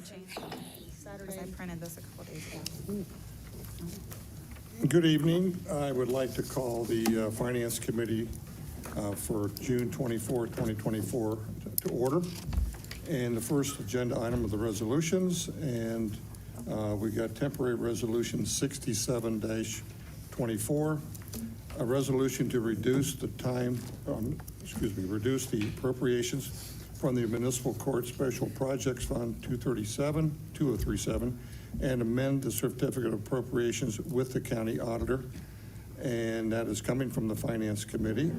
may change because I printed this a couple days ago. Good evening. I would like to call the Finance Committee for June 24, 2024 to order. And the first agenda item of the resolutions, and we got temporary resolution 67-24, a resolution to reduce the reduce the appropriations from the Municipal Court Special Projects Fund 2037, and amend the certificate of appropriations with the county auditor. And that is coming from the Finance Committee.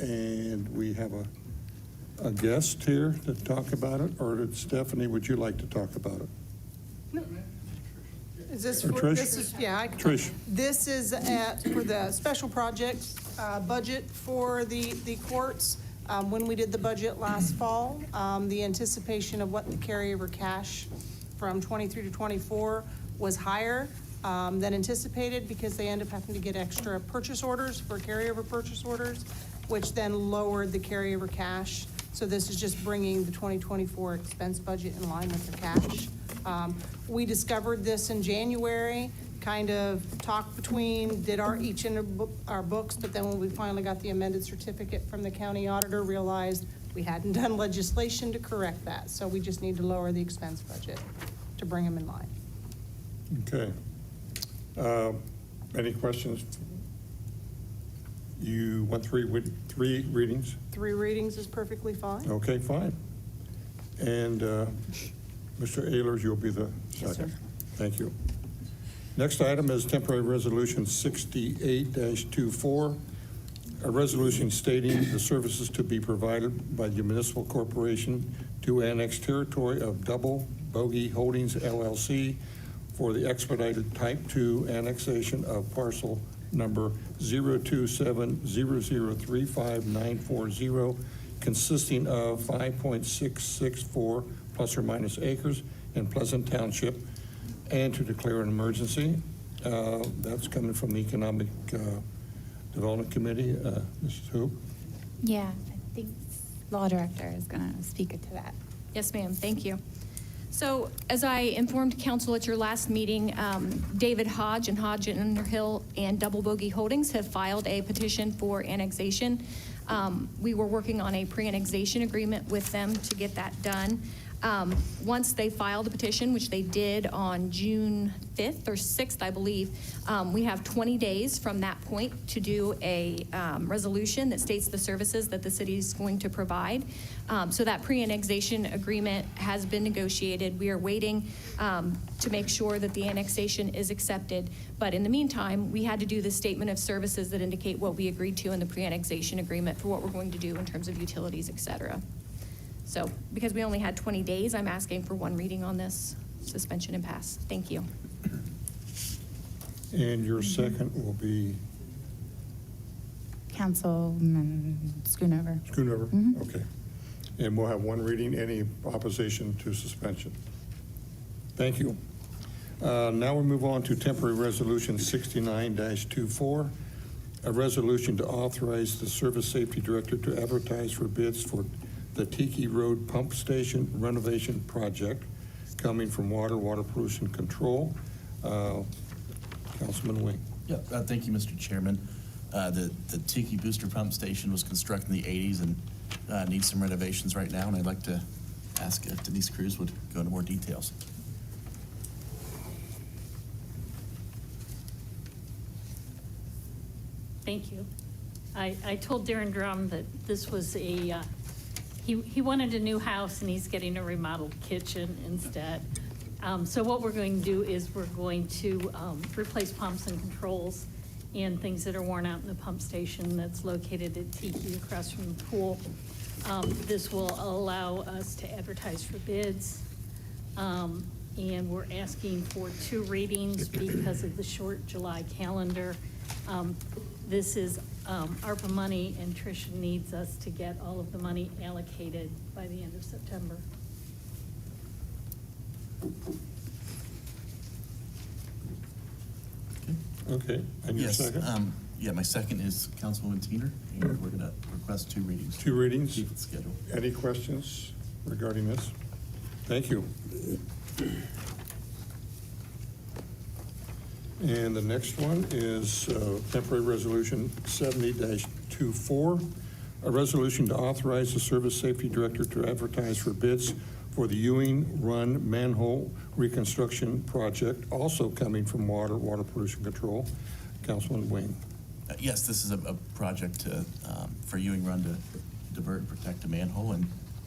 And we have a guest here to talk about it, or Stephanie, would you like to talk about it? No. Is this for, Trish? this is, yeah. Trish. This is for the special projects budget for the courts. When we did the budget last fall, the anticipation of what the carryover cash from 23 to 24 was higher than anticipated because they end up having to get extra purchase orders for carryover purchase orders, which then lowered the carryover cash. So this is just bringing the 2024 expense budget in line with the cash. We discovered this in January, kind of talked between, did each in our books, but then when we finally got the amended certificate from the county auditor, realized we hadn't done legislation to correct that. So we just need to lower the expense budget to bring them in line. Okay. Any questions? You want three readings? 3 readings is perfectly fine. Okay, fine. And Mr. Ehlers, you'll be the Yes, second. sir. Thank you. Next item is temporary resolution 68-24, a resolution stating the services to be provided by the municipal corporation to annex territory of Double Bogey Holdings LLC for the expedited type 2 annexation of parcel number 027003590, consisting of 5.664 plus or minus acres in Pleasant Township, and to declare an emergency. That's coming from the Economic Development Committee. Mrs. Hoop? Yeah, I think Law Director is going to speak to that. Yes, ma'am. Thank you. So as I informed council at your last meeting, David Hodge and Hodge and Underhill and Double Bogey Holdings have filed a petition for annexation. We were working on a pre-annexation agreement with them to get that done. Once they filed the petition, which they did on June 5th or 6th, I believe, we have 20 days from that point to do a resolution that states the services that the city is going to provide. So that pre-annexation agreement has been negotiated. We are waiting to make sure that the annexation is accepted. But in the meantime, we had to do the statement of services that indicate what we agreed to in the pre-annexation agreement for what we're going to do in terms of utilities, et cetera. So because we only had 20 days, I'm asking for 1 reading on this, suspension and pass. Thank you. And your second will be? Councilman Schoonover. Schoonover? Okay. And we'll have 1 reading. Any opposition to suspension? Thank you. Now we move on to temporary resolution 69-24, a resolution to authorize the Service Safety Director to advertise for bids for the Tiki Road Pump Station renovation project, coming from Water Pollution Control. Councilman Wing. Yeah, thank you, Mr. Chairman. The Tiki Booster Pump Station was constructed in the 80s and needs some renovations right now, and I'd like to ask if Denise Cruz would go into more details. Thank you. I told Darren Drum that this was a, he wanted a new house and he's getting a remodeled kitchen instead. So what we're going to do is we're going to replace pumps and controls and things that are worn out in the pump station that's located at Tiki across from the pool. This will allow us to advertise for bids. And we're asking for 2 readings because of the short July calendar. This is ARPA money, and Tricia needs us to get all of the money allocated by the end of September. Okay. And your second? Yeah, my second is Councilwoman Teener, and we're going to request 2 readings. 2 readings? Keep it scheduled. Any questions regarding this? Thank you. And the next one is temporary resolution 70-24, a resolution to authorize the Service Safety Director to advertise for bids for the Ewing Run manhole reconstruction project, also coming from Water Pollution Control. Councilman Wing. Yes, this is a project for Ewing Run to divert and protect a manhole, and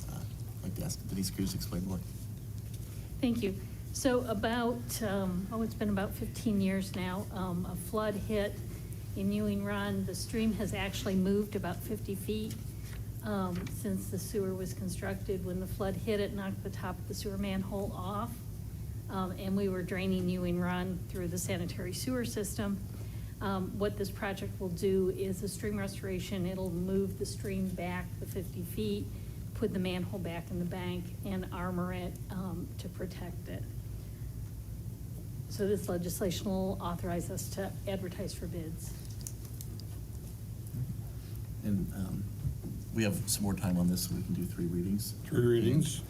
I'd like to ask Denise Cruz to explain more. Thank you. So it's been about 15 years now, a flood hit in Ewing Run. The stream has actually moved about 50 feet since the sewer was constructed. When the flood hit, it knocked the top of the sewer manhole off, and we were draining Ewing Run through the sanitary sewer system. What this project will do is a stream restoration. It'll move the stream back the 50 feet, put the manhole back in the bank, and armor it to protect it. So this legislation will authorize us to advertise for bids. And we have some more time on this, so we can do 3 readings. 3 readings.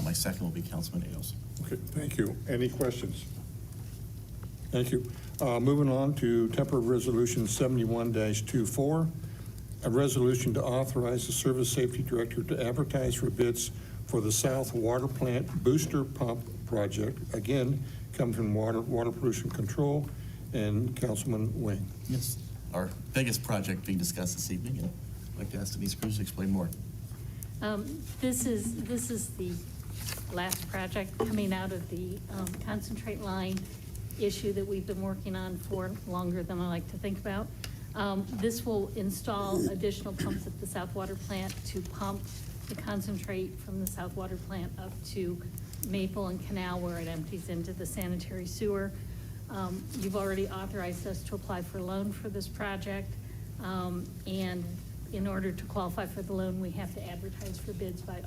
My second will be Councilman Ailes. Okay, thank you. Any questions? Thank you. Moving on to temporary resolution 71-24, a resolution to authorize the Service Safety Director to advertise for bids for the South Water Plant Booster Pump Project, again, coming from Water Pollution Control, and Councilman Wing. Yes, our biggest project being discussed this evening, and I'd like to ask Denise Cruz to explain more. This is the last project coming out of the concentrate line issue that we've been working on for longer than I like to think about. This will install additional pumps at the South Water Plant to pump the concentrate from the South Water Plant up to Maple and Canal, where it empties into the sanitary sewer. You've already authorized us to apply for a loan for this project. And in order to qualify for the loan, we have to advertise for bids by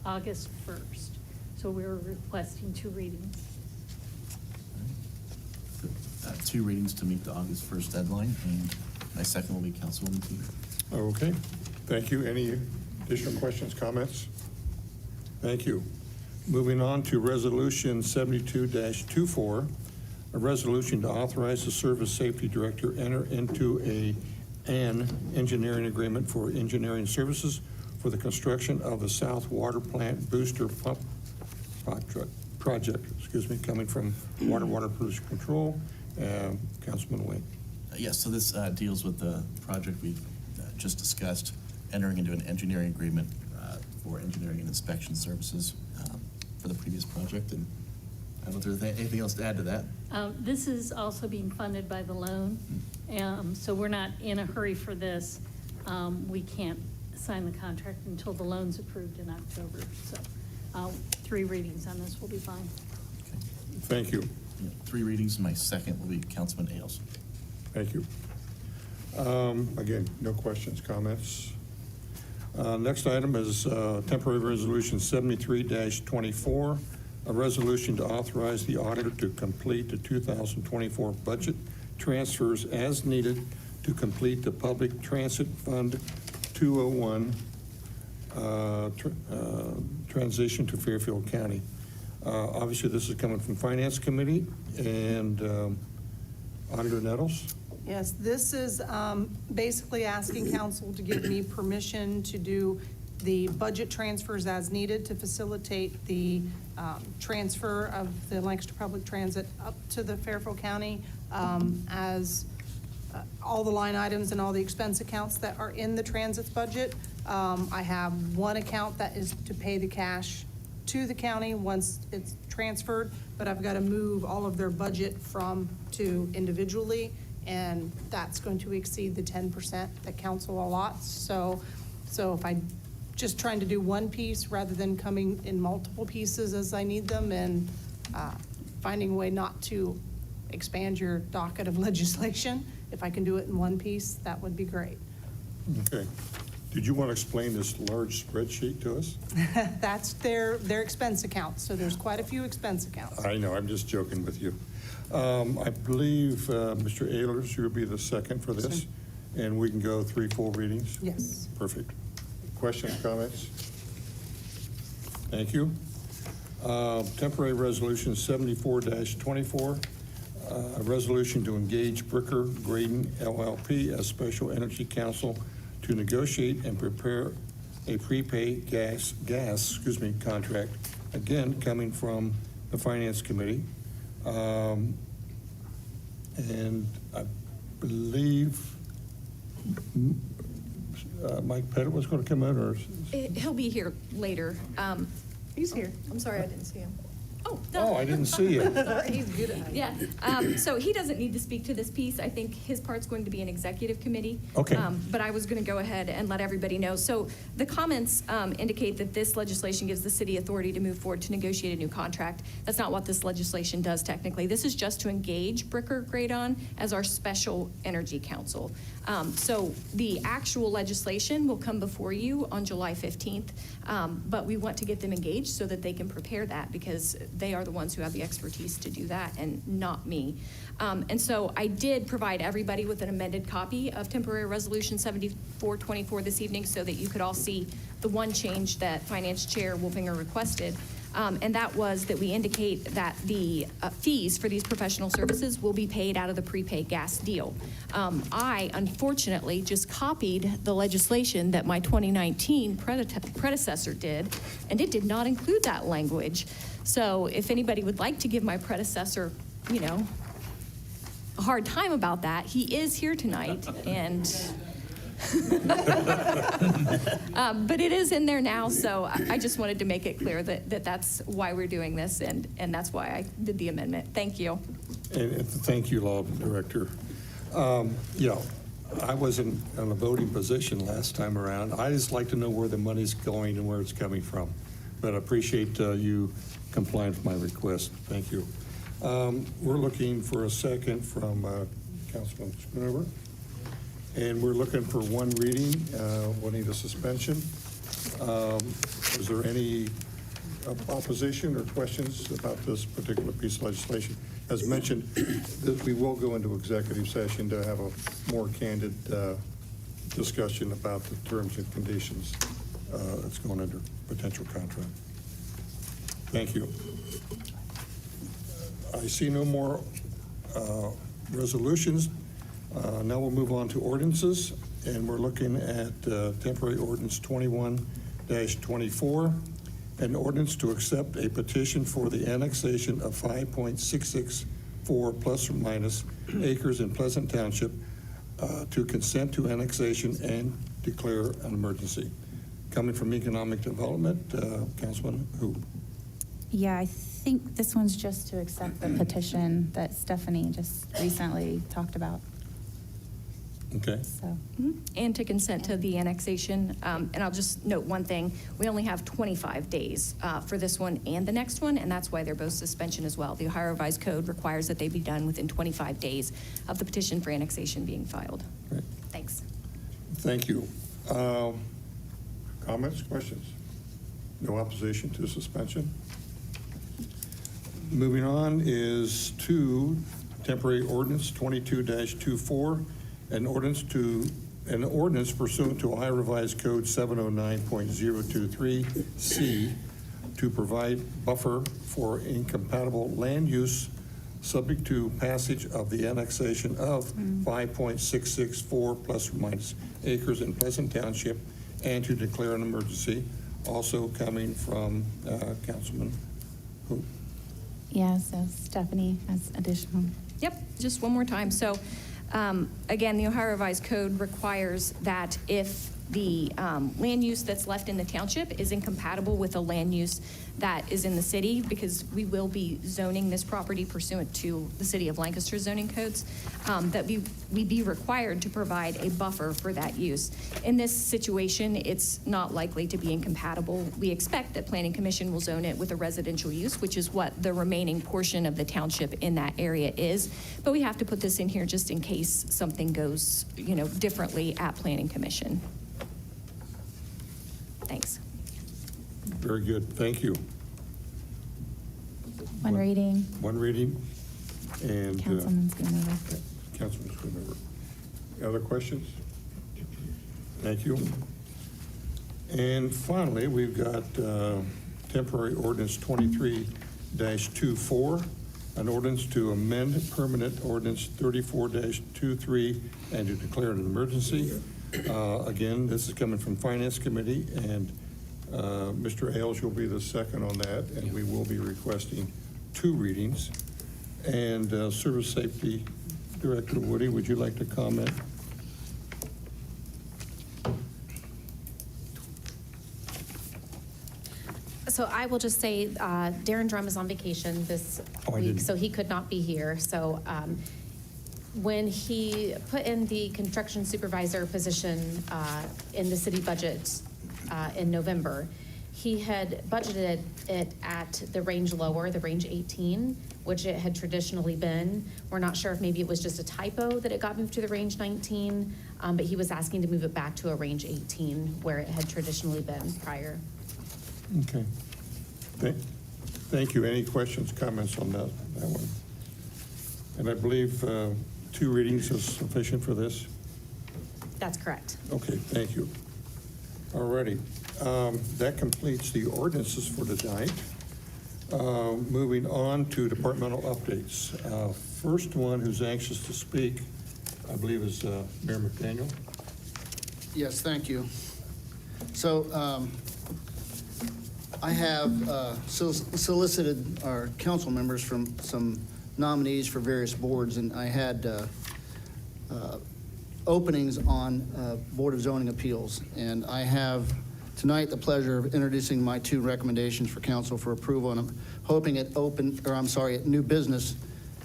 August 1st. So we're requesting 2 readings. 2 readings to meet the August 1st deadline, and my second will be Councilwoman Peter. Okay, thank you. Any additional questions, comments? Thank you. Moving on to resolution 72-24, a resolution to authorize the Service Safety Director enter into an engineering agreement for engineering services for the construction of the South Water Plant Booster Pump project, coming from Water Pollution Control. Councilman Wayne. Yes, so this deals with the project we've just discussed, entering into an engineering agreement for engineering and inspection services for the previous project. And I don't know if there's anything else to add to that. This is also being funded by the loan, so we're not in a hurry for this. We can't sign the contract until the loan's approved in October. So 3 readings on this will be fine. Okay. Thank you. 3 readings, and my second will be Councilman Ailes. Thank you. Again, no questions, comments. Next item is temporary resolution 73-24, a resolution to authorize the auditor to complete the 2024 budget transfers as needed to complete the Public Transit Fund 201 transition to Fairfield County. Obviously, this is coming from Finance Committee, and Auditor Nettles. Yes, this is basically asking council to give me permission to do the budget transfers as needed to facilitate the transfer of the Lancaster Public Transit up to the Fairfield County, as all the line items and all the expense accounts that are in the transit's budget. I have one account that is to pay the cash to the county once it's transferred, but I've got to move all of their budget from to individually, and that's going to exceed the 10% that council allots. So if I just trying to do one piece rather than coming in multiple pieces as I need them, and finding a way not to expand your docket of legislation, if I can do it in one piece, that would be great. Okay. Did you want to explain this large spreadsheet to us? That's their expense account, so there's quite a few expense accounts. I know, I'm just joking with you. I believe, Mr. Ehlers, you'll be the second for this, and we can go 3 full readings? Yes. Perfect. Questions, comments? Thank you. Temporary Resolution 74-24, a resolution to engage Bricker Graydon LLP as Special Energy Counsel to negotiate and prepare a prepaid gas contract, again, coming from the Finance Committee. And I believe Mike Pettit was going to come in, or? He'll be here later. He's here. I'm sorry, I didn't see him. Oh, Oh, I didn't see you. He's good at it. Yeah, so he doesn't need to speak to this piece. I think his part's going to be an executive committee. Okay. But I was going to go ahead and let everybody know. So the comments indicate that this legislation gives the city authority to move forward to negotiate a new contract. That's not what this legislation does technically. This is just to engage Bricker Graydon as our special energy counsel. So the actual legislation will come before you on July 15th, but we want to get them engaged so that they can prepare that, because they are the ones who have the expertise to do that and not me. And so I did provide everybody with an amended copy of Temporary Resolution 7424 this evening so that you could all see the one change that Finance Chair Wolfinger requested. And that was that we indicate that the fees for these professional services will be paid out of the prepaid gas deal. I unfortunately just copied the legislation that my 2019 predecessor did, and it did not include that language. So if anybody would like to give my predecessor, a hard time about that, he is here tonight, and but it is in there now, so I just wanted to make it clear that that's why we're doing this, and that's why I did the amendment. Thank you. And thank you, Law Director. Yeah, I wasn't in a voting position last time around. I just like to know where the money's going and where it's coming from. But I appreciate you complying with my request. Thank you. We're looking for a second from Councilman Schoonover. And we're looking for one reading. We'll need a suspension. Is there any opposition or questions about this particular piece of legislation? As mentioned, that we will go into executive session to have a more candid discussion about the terms and conditions that's going under potential contract. Thank you. I see no more resolutions. Now we'll move on to ordinances, and we're looking at temporary ordinance 21-24, an ordinance to accept a petition for the annexation of 5.664 plus or minus acres in Pleasant Township to consent to annexation and declare an emergency. Coming from Economic Development, Councilman Hoop. Yeah, I think this one's just to accept the petition that Stephanie just recently talked about. Okay. So, And to consent to the annexation. And I'll just note one thing. We only have 25 days for this one and the next one, and that's why they're both suspension as well. The Ohio Revised Code requires that they be done within 25 days of the petition for annexation being filed. Great. Thanks. Thank you. Comments, questions? No opposition to suspension? Moving on is to temporary ordinance 22-24, an ordinance pursuant to Ohio Revised Code 709.023C to provide buffer for incompatible land use subject to passage of the annexation of 5.664 plus or minus acres in Pleasant Township and to declare an emergency. Also coming from Councilman Hoop. yeah, so Stephanie has additional. Yep, just one more time. So, again, the Ohio Revised Code requires that if the land use that's left in the township is incompatible with the land use that is in the city, because we will be zoning this property pursuant to the City of Lancaster zoning codes, that we be required to provide a buffer for that use. In this situation, it's not likely to be incompatible. We expect that Planning Commission will zone it with a residential use, which is what the remaining portion of the township in that area is. But we have to put this in here just in case something goes, differently at Planning Commission. Thanks. Very good, thank you. One reading, One reading, and Councilman Schoonover. Councilman Schoonover. Other questions? Thank you. And finally, we've got temporary ordinance 23-24, an ordinance to amend permanent ordinance 34-23 and to declare an emergency. Again, this is coming from Finance Committee, and Mr. Ailes, you'll be the second on that, and we will be requesting 2 readings. And Service Safety Director Woody, would you like to comment? So I will just say, Darren Drum is on vacation this Oh, I week, didn't. so he could not be here. So when he put in the construction supervisor position in the city budget in November, he had budgeted it at the range lower, the range 18, which it had traditionally been. We're not sure if maybe it was just a typo that it got moved to the range 19, but he was asking to move it back to a range 18 where it had traditionally been prior. Okay. Thank you. Any questions, comments on that one? And I believe 2 readings is sufficient for this? That's correct. Okay, thank you. All righty. That completes the ordinances for tonight. Moving on to departmental updates. First one who's anxious to speak, I believe, is Mayor McDaniel. Yes, thank you. So I have solicited our council members from some nominees for various boards, and I had openings on Board of Zoning Appeals. And I have tonight the pleasure of introducing my 2 recommendations for council for approval, and I'm hoping at new business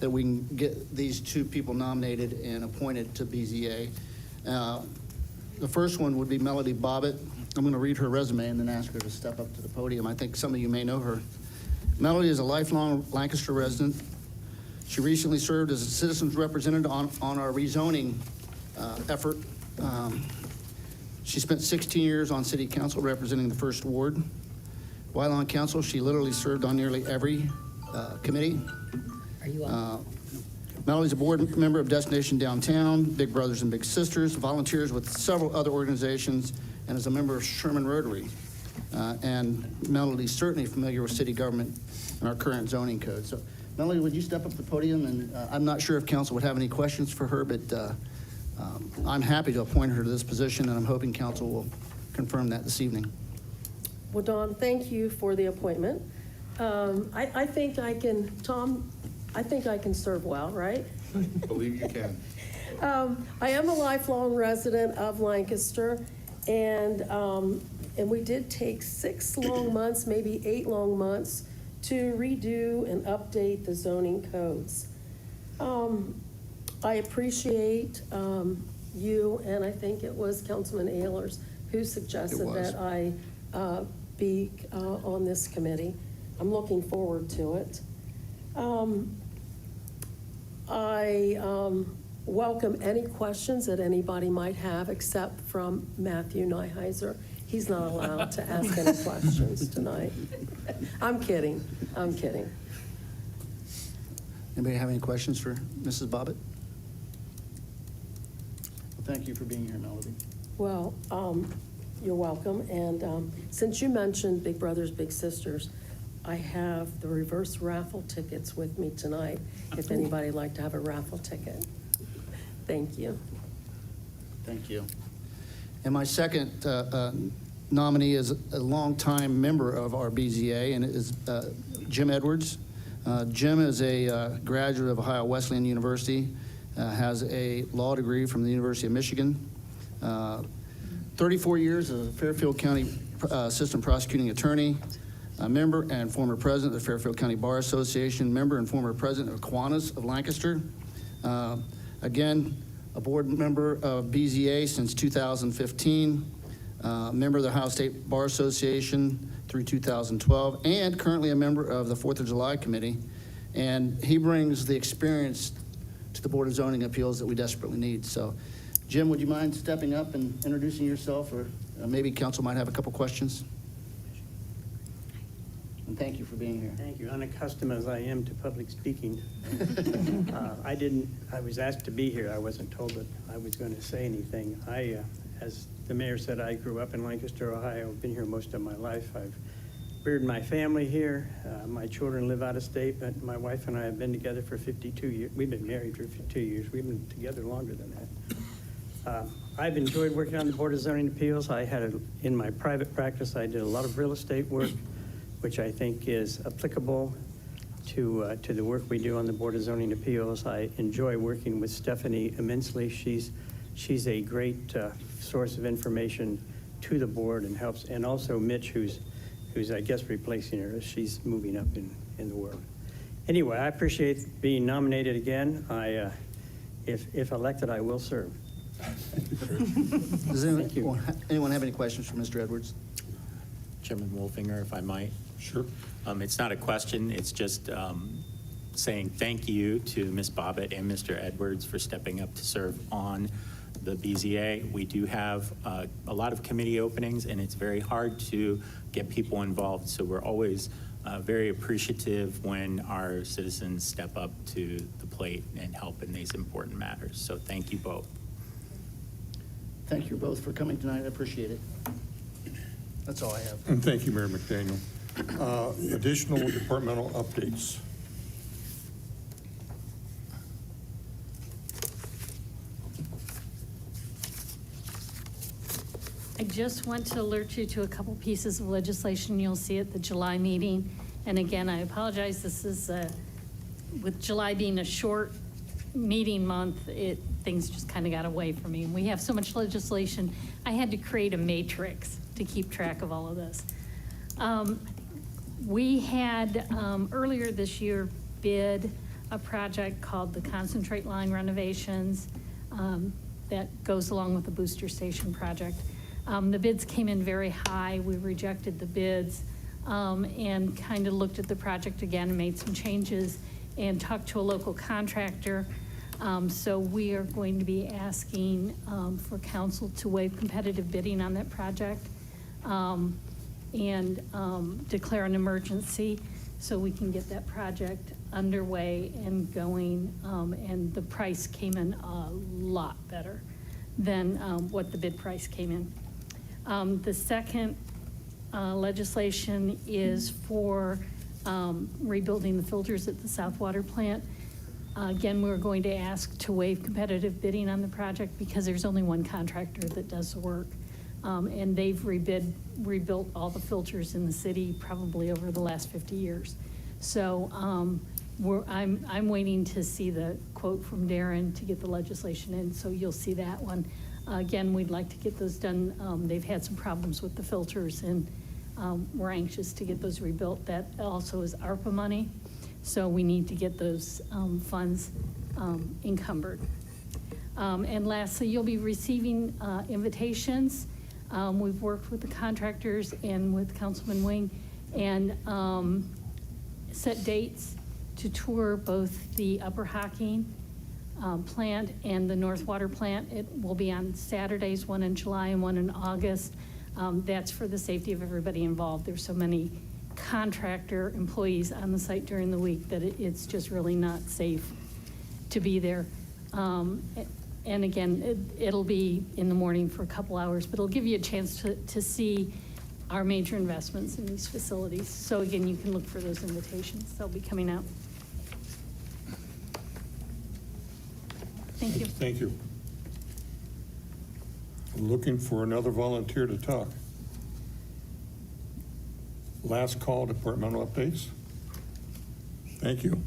that we can get these 2 people nominated and appointed to BZA. The first one would be Melody Bobbitt. I'm going to read her resume and then ask her to step up to the podium. I think some of you may know her. Melody is a lifelong Lancaster resident. She recently served as a citizens representative on our rezoning effort. She spent 16 years on city council representing the First Ward. While on council, she literally served on nearly every committee. Are you up? Melody's a board member of Destination Downtown, Big Brothers and Big Sisters, volunteers with several other organizations, and is a member of Sherman Rotary. And Melody's certainly familiar with city government and our current zoning code. So, Melody, would you step up to the podium? And I'm not sure if council would have any questions for her, but I'm happy to appoint her to this position, and I'm hoping council will confirm that this evening. Well, Don, thank you for the appointment. I think I can, Tom, I think I can serve well, right? Believe you can. I am a lifelong resident of Lancaster, and we did take 6 long months, maybe 8 long months, to redo and update the zoning codes. I appreciate you, and I think it was Councilman Ehlers who suggested that I be on this committee. I'm looking forward to it. I welcome any questions that anybody might have, except from Matthew Nyheiser. He's not allowed to ask any questions tonight. I'm kidding. I'm kidding. Anybody have any questions for Mrs. Bobbitt? Well, thank you for being here, Melody. Well, you're welcome. And since you mentioned Big Brothers Big Sisters, I have the reverse raffle tickets with me tonight, if anybody'd like to have a raffle ticket. Thank you. Thank you. And my second nominee is a longtime member of our BZA, and it is Jim Edwards. Jim is a graduate of Ohio Wesleyan University, has a law degree from the University of Michigan, 34 years as a Fairfield County Assistant Prosecuting Attorney, a member and former president of the Fairfield County Bar Association, member and former president of Kiwanis of Lancaster. Again, a board member of BZA since 2015, member of the Ohio State Bar Association through 2012, and currently a member of the 4th of July Committee. And he brings the experience to the Board of Zoning Appeals that we desperately need. So, Jim, would you mind stepping up and introducing yourself, or maybe council might have a couple questions? And thank you for being here. Thank you. Unaccustomed as I am to public speaking, I was asked to be here. I wasn't told that I was going to say anything. As the mayor said, I grew up in Lancaster, Ohio. I've been here most of my life. I've reared my family here. My children live out of state, but my wife and I have been together for 52 years. We've been married for 52 years. We've been together longer than that. I've enjoyed working on the Board of Zoning Appeals. In my private practice, I did a lot of real estate work, which I think is applicable to the work we do on the Board of Zoning Appeals. I enjoy working with Stephanie immensely. She's a great source of information to the board and helps, and also Mitch, who's I guess replacing her as she's moving up in the world. Anyway, I appreciate being nominated again. If elected, I will serve. Does anyone have any questions for Mr. Edwards? Chairman Wolfinger, if I might. Sure. It's not a question, it's just saying thank you to Ms. Bobbitt and Mr. Edwards for stepping up to serve on the BZA. We do have a lot of committee openings, and it's very hard to get people involved, so we're always very appreciative when our citizens step up to the plate and help in these important matters. So thank you both. Thank you both for coming tonight. I appreciate it. That's all I have. And thank you, Mayor McDaniel. Additional departmental updates. I just want to alert you to a couple pieces of legislation you'll see at the July meeting. And again, I apologize, this is, with July being a short meeting month, things just kind of got away from me. We have so much legislation, I had to create a matrix to keep track of all of this. We had earlier this year bid a project called the Concentrate Line Renovations that goes along with the Booster Station project. The bids came in very high. We rejected the bids and kind of looked at the project again and made some changes and talked to a local contractor. So we are going to be asking for council to waive competitive bidding on that project and declare an emergency so we can get that project underway and going. And the price came in a lot better than what the bid price came in. The second legislation is for rebuilding the filters at the South Water Plant. Again, we're going to ask to waive competitive bidding on the project because there's only one contractor that does the work. And they've rebuilt all the filters in the city probably over the last 50 years. So I'm waiting to see the quote from Darren to get the legislation in, so you'll see that one. Again, we'd like to get those done. They've had some problems with the filters, and we're anxious to get those rebuilt. That also is ARPA money, so we need to get those funds encumbered. And lastly, you'll be receiving invitations. We've worked with the contractors and with Councilman Wing and set dates to tour both the Upper Hocking plant and the North Water plant. It will be on Saturdays, one in July and one in August. That's for the safety of everybody involved. There's so many contractor employees on the site during the week that it's just really not safe to be there. And again, it'll be in the morning for a couple hours, but it'll give you a chance to see our major investments in these facilities. So again, you can look for those invitations. They'll be coming out. Thank you. Thank you. Looking for another volunteer to talk. Last call, departmental updates. Thank you.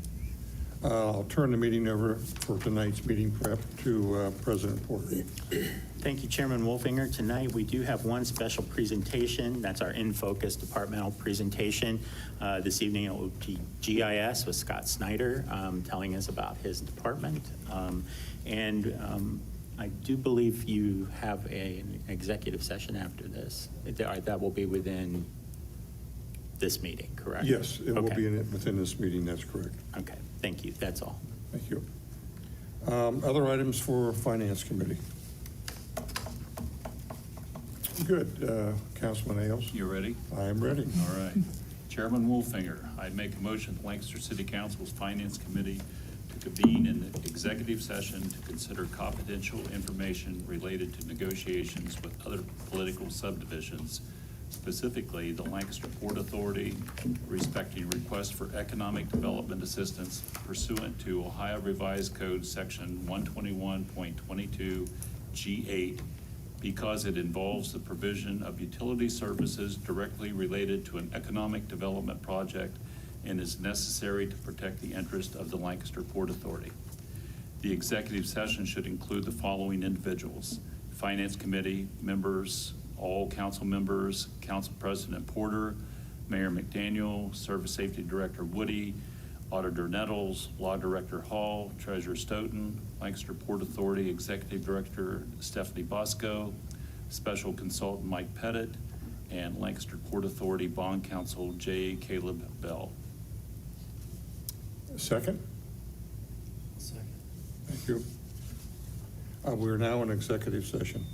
I'll turn the meeting over for tonight's meeting prep to President Porter. Thank you, Chairman Wolfinger. Tonight, we do have one special presentation. That's our In Focus departmental presentation. This evening, it will be GIS with Scott Snyder telling us about his department. I do believe you have an executive session after this. That will be within this meeting, correct? Yes, it will Okay. be within this meeting, that's correct. Okay, thank you. That's all. Thank you. Other items for Finance Committee? Good. Councilman Ailes? You ready? I am ready. All right. Chairman Wolfinger, I'd make a motion that Lancaster City Council's Finance Committee to convene an executive session to consider confidential information related to negotiations with other political subdivisions specifically the Lancaster Port Authority, respecting request for economic development assistance pursuant to Ohio Revised Code Section 121.22 G8, because it involves the provision of utility services directly related to an economic development project and is necessary to protect the interest of the Lancaster Port Authority. The executive session should include the following individuals: Finance Committee members, all council members, Council President Porter, Mayor McDaniel, Service Safety Director Woody, Auditor Nettles, Law Director Hall, Treasurer Stoughton, Lancaster Port Authority Executive Director Stephanie Bosco, Special Consultant Mike Pettit, and Lancaster Port Authority Bond Counsel J. Caleb Bell. Second? Thank you. We're now in executive session.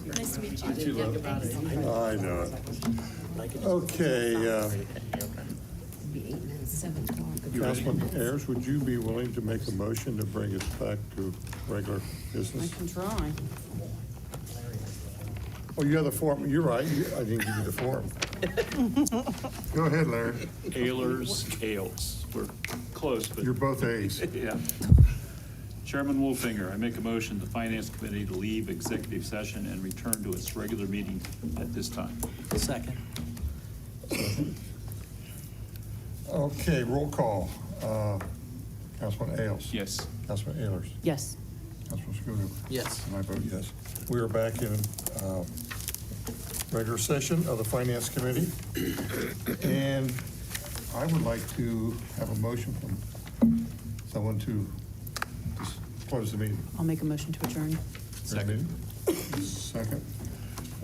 Nice to meet you. I know it. Okay, Councilman Ayers, would you be willing to make a motion to bring us back to regular business? can try. Oh, you have the form, you're right, I didn't give you the form. Go ahead, Larry. Ales. We're close, but. You're both A's. Yeah. Chairman Wolfinger, I make a motion the Finance Committee to leave executive session and return to its regular meeting at this time. Second. Okay, roll call. Councilman Ailes. Yes. Councilman Ayers. Yes. Councilman Schooner. Yes. And I vote yes. We are back in regular session of the Finance Committee. And I would like to have a motion from someone to just close the meeting. I'll make a motion to adjourn. Second. Second.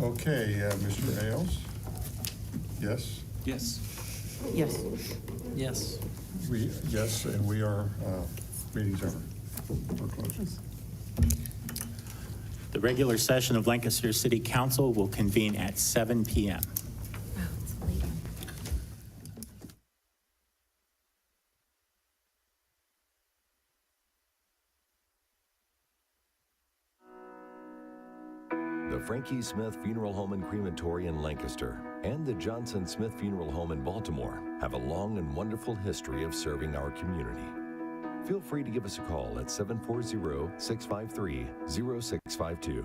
Okay, Mr. Ailes? Yes? Yes. Yes. Yes. Yes, and we are, meeting's over. We're closed. The regular session of Lancaster City Council will convene at 7 p.m. The Frankie Smith Funeral Home and Crematory in Lancaster and the Johnson Smith Funeral Home in Baltimore have a long and wonderful history of serving our community. Feel free to give us a call at 740-653-0652.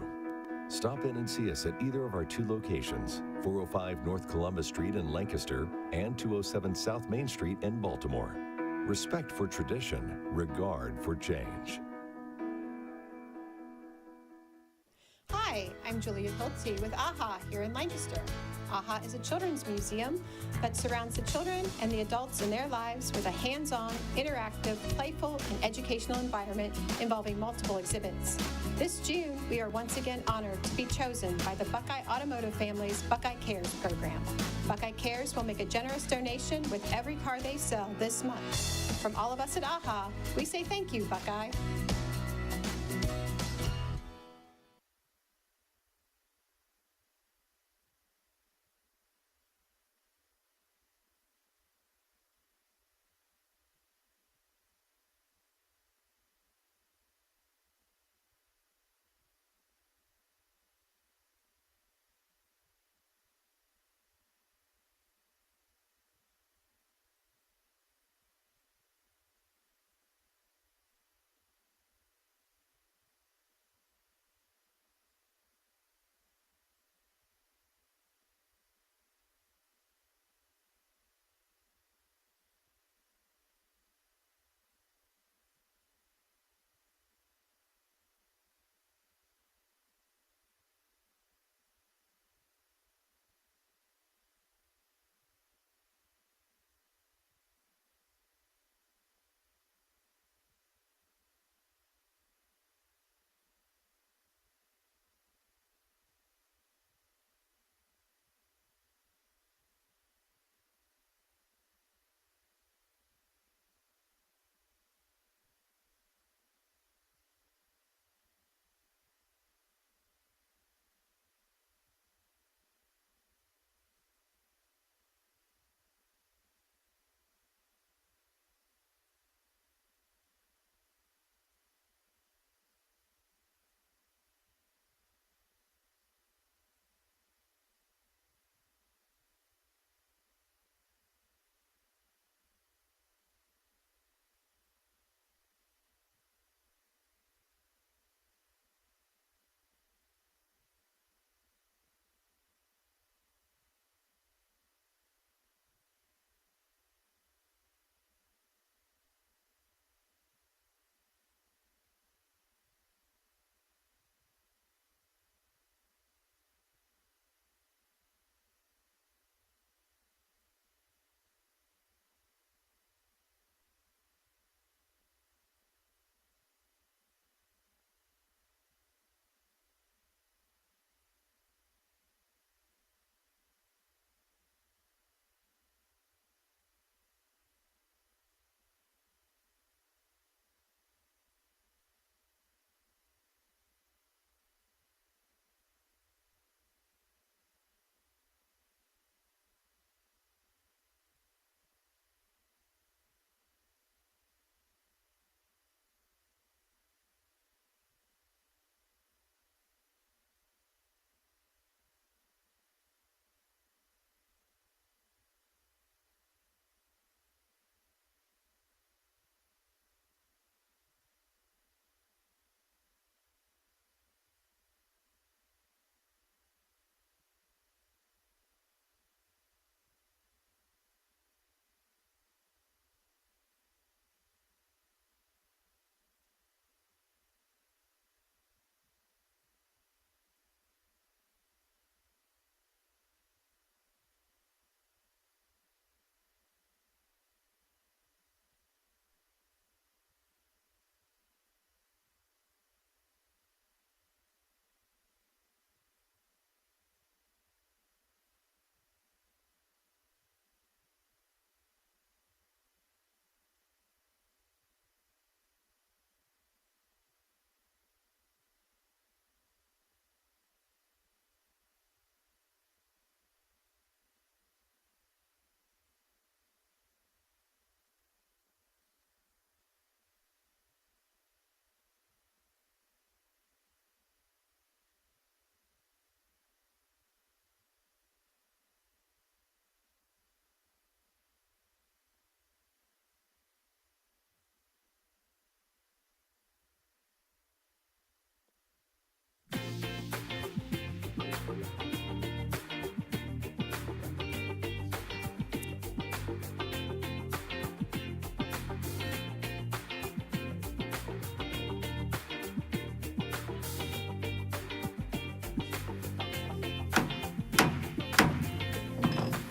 Stop in and see us at either of our two locations, 405 North Columbus Street in Lancaster and 207 South Main Street in Baltimore. Respect for tradition, regard for change. Hi, I'm Julia Piltzy with AHA here in Lancaster. AHA is a children's museum that surrounds the children and the adults in their lives with a hands-on, interactive, playful, and educational environment involving multiple exhibits. This June, we are once again honored to be chosen by the Buckeye Automotive Family's Buckeye Cares program. Buckeye Cares will make a generous donation with every car they sell this month. From all of us at AHA, we say thank you, Buckeye.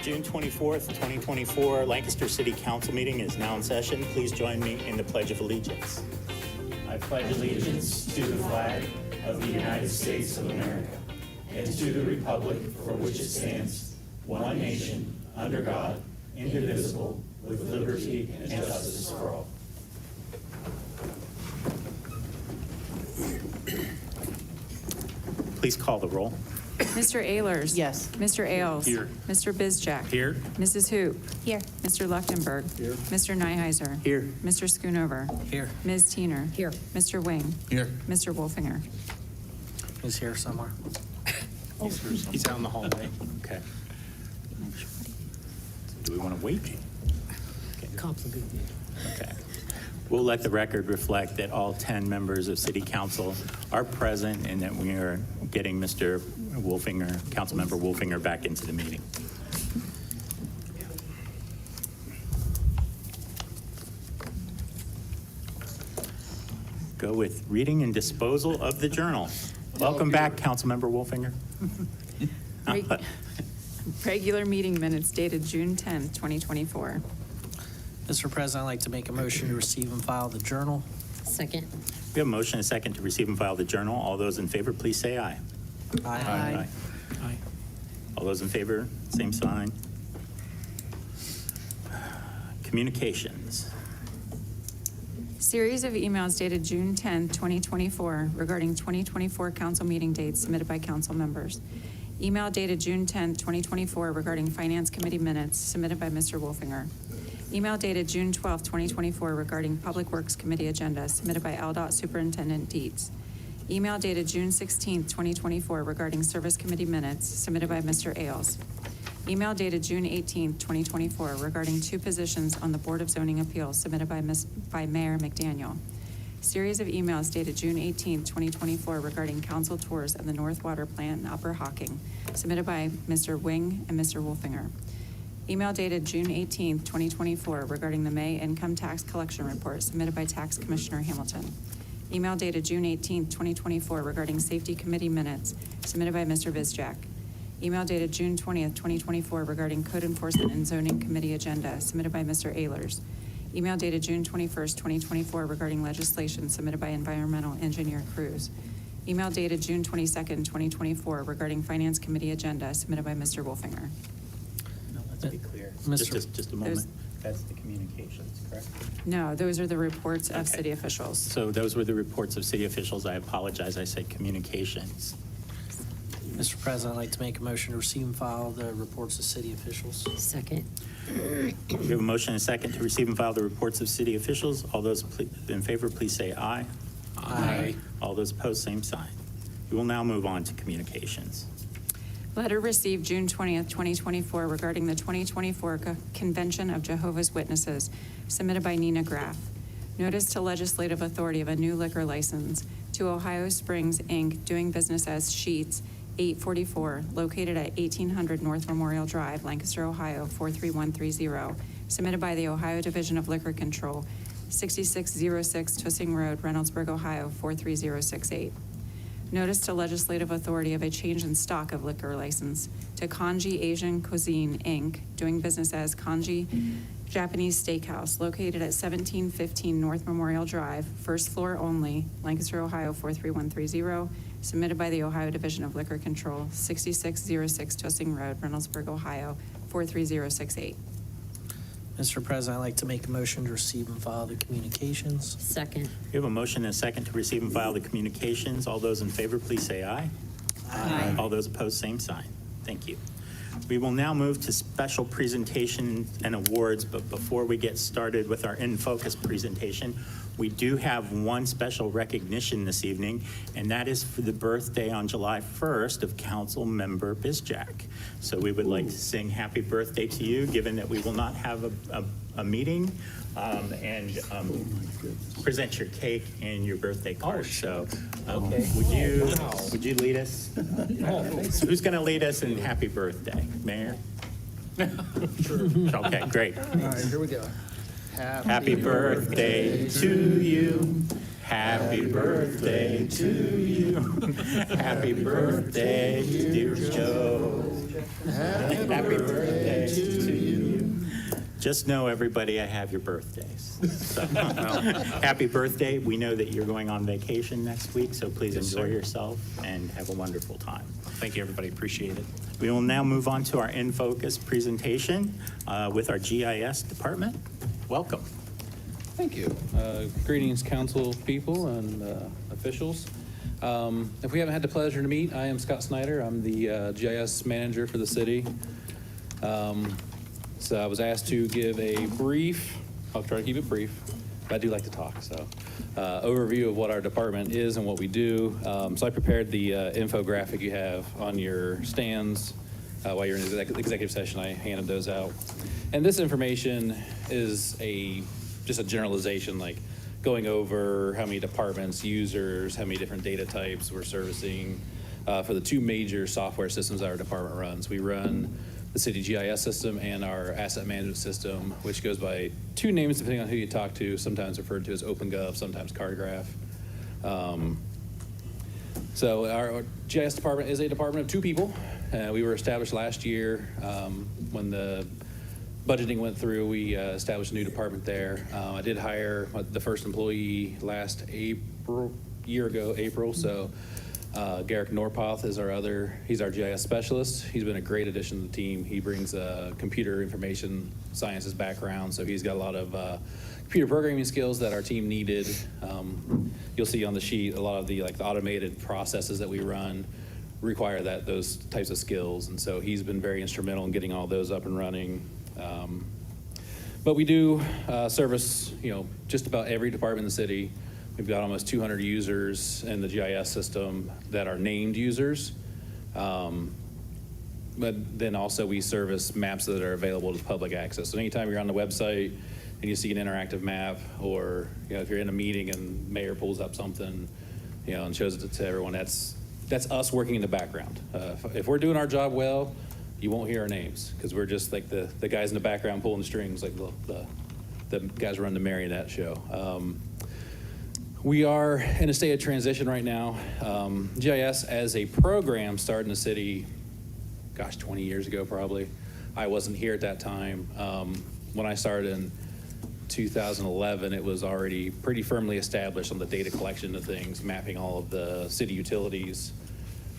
June 24th, 2024 Lancaster City Council meeting is now in session. Please join me in the Pledge of Allegiance. I pledge allegiance to the flag of the United States of America and to the republic for which it stands, one nation, under God, indivisible, with liberty and justice for all. Please call the roll. Mr. Ehlers. Yes. Mr. Ailes. Here. Mr. Bizjack. Here. Mrs. Hoop. Here. Mr. Lechtenberg. Here. Mr. Nyheiser. Here. Mr. Schoonover. Here. Ms. Teener. Here. Mr. Wing. Here. Mr. Wolfinger. He's here somewhere. He's out in the hallway. Okay. Do we want to wait? Okay. We'll let the record reflect that all 10 members of City Council are present and that we are getting Mr. Wolfinger, Councilmember Wolfinger, back into the meeting. Go with reading and disposal of the journal. Welcome back, Councilmember Wolfinger. Regular meeting minutes dated June 10th, 2024. Mr. President, I'd like to make a motion to receive and file the journal. Second. We have a motion and a second to receive and file the journal. All those in favor, please say aye. Aye. All those in favor, same sign. Communications. Series of emails dated June 10th, 2024 regarding 2024 council meeting dates submitted by council members. Email dated June 10th, 2024 regarding Finance Committee minutes submitted by Mr. Wolfinger. Email dated June 12th, 2024 regarding Public Works Committee agenda submitted by LDOT Superintendent Dietz. Email dated June 16th, 2024 regarding Service Committee minutes submitted by Mr. Ailes. Email dated June 18th, 2024 regarding 2 positions on the Board of Zoning Appeals submitted by Mayor McDaniel. Series of emails dated June 18th, 2024 regarding council tours of the North Water Plant in Upper Hocking submitted by Mr. Wing and Mr. Wolfinger. Email dated June 18th, 2024 regarding the May income tax collection report submitted by Tax Commissioner Hamilton. Email dated June 18th, 2024 regarding Safety Committee minutes submitted by Mr. Bizjack. Email dated June 20th, 2024 regarding Code Enforcement and Zoning Committee agenda submitted by Mr. Ehlers. Email dated June 21st, 2024 regarding legislation submitted by Environmental Engineer Cruz. Email dated June 22nd, 2024 regarding Finance Committee agenda submitted by Mr. Wolfinger. No, let's be clear. Mr. Just a moment. That's the communications, correct? No, those are the reports of Okay. city officials. So those were the reports of city officials. I apologize. I said communications. Mr. President, I'd like to make a motion to receive and file the reports of city officials. Second. We have a motion and a second to receive and file the reports of city officials. All those in favor, please say aye. Aye. All those opposed, same sign. We will now move on to communications. Letter received June 20th, 2024 regarding the 2024 Convention of Jehovah's Witnesses submitted by Nina Graff. Notice to legislative authority of a new liquor license to Ohio Springs, Inc., doing business as Sheets, 844, located at 1800 North Memorial Drive, Lancaster, Ohio, 43130, submitted by the Ohio Division of Liquor Control, 6606 Tussing Road, Reynoldsburg, Ohio, 43068. Notice to legislative authority of a change in stock of liquor license to Kanji Asian Cuisine, Inc., doing business as Kanji Japanese Steakhouse, located at 1715 North Memorial Drive, first floor only, Lancaster, Ohio, 43130, submitted by the Ohio Division of Liquor Control, 6606 Tussing Road, Reynoldsburg, Ohio, 43068. Mr. President, I'd like to make a motion to receive and file the communications. Second. We have a motion and a second to receive and file the communications. All those in favor, please say aye. Aye. All those opposed, same sign. Thank you. We will now move to special presentation and awards, but before we get started with our In Focus presentation, we do have one special recognition this evening, and that is for the birthday on July 1st of Council Member Bizjack. So we would like to sing happy birthday to you, given that we will not have a meeting, and present your cake and your birthday card. So would you lead us? So who's going to lead us in happy birthday? Mayor? Sure. Okay, great. All right, here we go. Happy birthday to you. Happy birthday to you. Happy birthday, dear Joe. Happy birthday to you. Just know, everybody, I have your birthdays. So, happy birthday. We know that you're going on vacation next week, so please enjoy yourself and have a wonderful time. Thank you, everybody. Appreciate it. We will now move on to our In Focus presentation with our GIS department. Welcome. Thank you. Greetings, council people and officials. If we haven't had the pleasure to meet, I am Scott Snyder. I'm the GIS manager for the city. So I was asked to give a brief, I'll try to keep it brief, but I do like to talk, so overview of what our department is and what we do. So I prepared the infographic you have on your stands. While you're in the executive session, I handed those out. And this information is just a generalization, like going over how many departments, users, how many different data types we're servicing for the two major software systems that our department runs. We run the city GIS system and our asset management system, which goes by two names depending on who you talk to, sometimes referred to as OpenGov, sometimes Cartograph. So our GIS department is a department of two people. We were established last year when the budgeting went through. We established a new department there. I did hire the first employee last year ago, April. So Garrick Norpoth is he's our GIS specialist. He's been a great addition to the team. He brings a computer information sciences background, so he's got a lot of computer programming skills that our team needed. You'll see on the sheet a lot of the automated processes that we run require those types of skills, and so he's been very instrumental in getting all those up and running. But we do service, just about every department in the city. We've got almost 200 users in the GIS system that are named users. But then also we service maps that are available to public access. So anytime you're on the website and you see an interactive map, or if you're in a meeting and mayor pulls up something, and shows it to everyone, that's us working in the background. If we're doing our job well, you won't hear our names because we're just like the guys in the background pulling the strings, like the guys run the marionette show. We are in a state of transition right now. GIS as a program started in the city, 20 years ago probably. I wasn't here at that time. When I started in 2011, it was already pretty firmly established on the data collection of things, mapping all of the city utilities.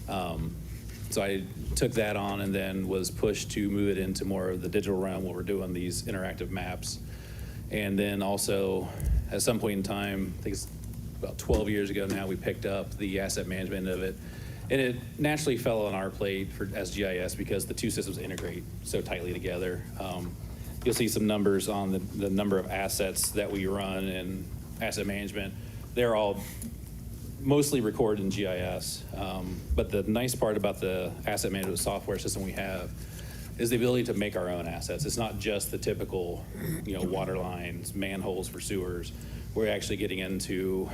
So I took that on and then was pushed to move it into more of the digital realm where we're doing these interactive maps. And then also, at some point in time, I think it's about 12 years ago now, we picked up the asset management of it. And it naturally fell on our plate as GIS because the two systems integrate so tightly together. You'll see some numbers on the number of assets that we run in asset management. They're all mostly recorded in GIS. But the nice part about the asset management software system we have is the ability to make our own assets. It's not just the typical, water lines, manholes for sewers. We're actually getting into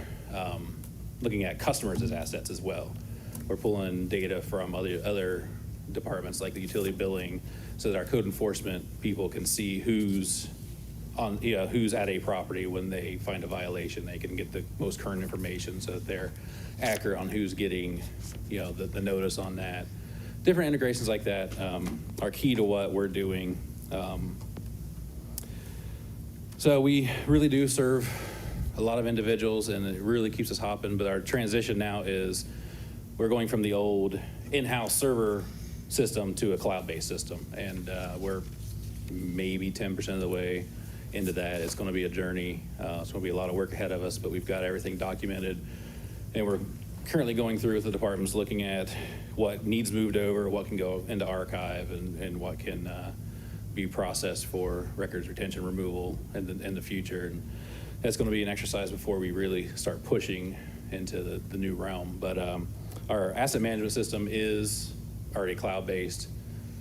looking at customers as assets as well. We're pulling data from other departments like the utility billing so that our code enforcement people can see who's at a property when they find a violation. They can get the most current information so that they're accurate on who's getting, the notice on that. Different integrations like that are key to what we're doing. So we really do serve a lot of individuals, and it really keeps us hopping. But our transition now is we're going from the old in-house server system to a cloud-based system, and we're maybe 10% of the way into that. It's going to be a journey. It's going to be a lot of work ahead of us, but we've got everything documented, and we're currently going through with the departments looking at what needs moved over, what can go into archive, and what can be processed for records retention removal in the future. And that's going to be an exercise before we really start pushing into the new realm. But our asset management system is already cloud-based,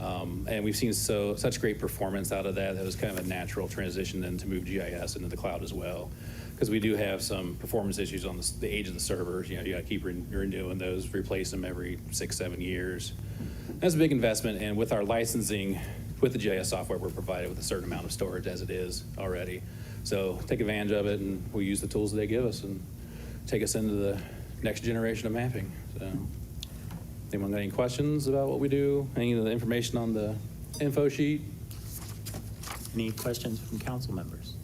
and we've seen such great performance out of that. That was kind of a natural transition then to move GIS into the cloud as well, because we do have some performance issues on the age of the servers. You got to keep renewing those, replace them every 6-7 years. That's a big investment, and with our licensing, with the GIS software, we're provided with a certain amount of storage as it is already. So take advantage of it, and we use the tools that they give us and take us into the next generation of mapping. So Anyone got any questions about what we do? Any of the information on the info sheet? Any questions from council members?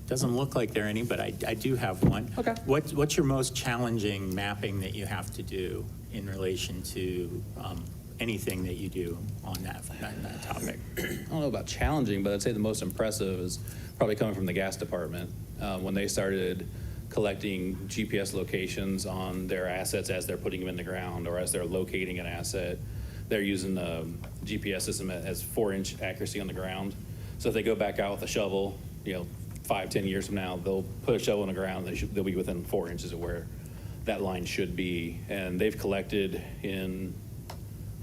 Doesn't look like there are any, but I do have one. Okay. What's your most challenging mapping that you have to do in relation to anything that you do on that topic? I don't know about challenging, but I'd say the most impressive is probably coming from the gas department. When they started collecting GPS locations on their assets as they're putting them in the ground or as they're locating an asset, they're using the GPS system as 4-inch accuracy on the ground. So if they go back out with a shovel, 5-10 years from now, they'll put a shovel in the ground, they'll be within 4 inches of where that line should be. And they've collected in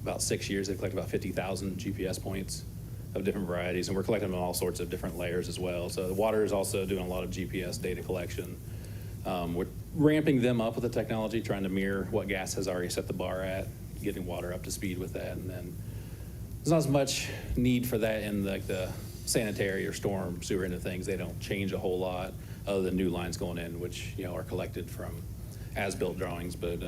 about 6 years, they've collected about 50,000 GPS points of different varieties, and we're collecting them in all sorts of different layers as well. So the water is also doing a lot of GPS data collection. We're ramping them up with the technology, trying to mirror what gas has already set the bar at, getting water up to speed with that. And then there's not as much need for that in the sanitary or storm sewer end of things. They don't change a whole lot other than new lines going in, which are collected from as-built drawings. But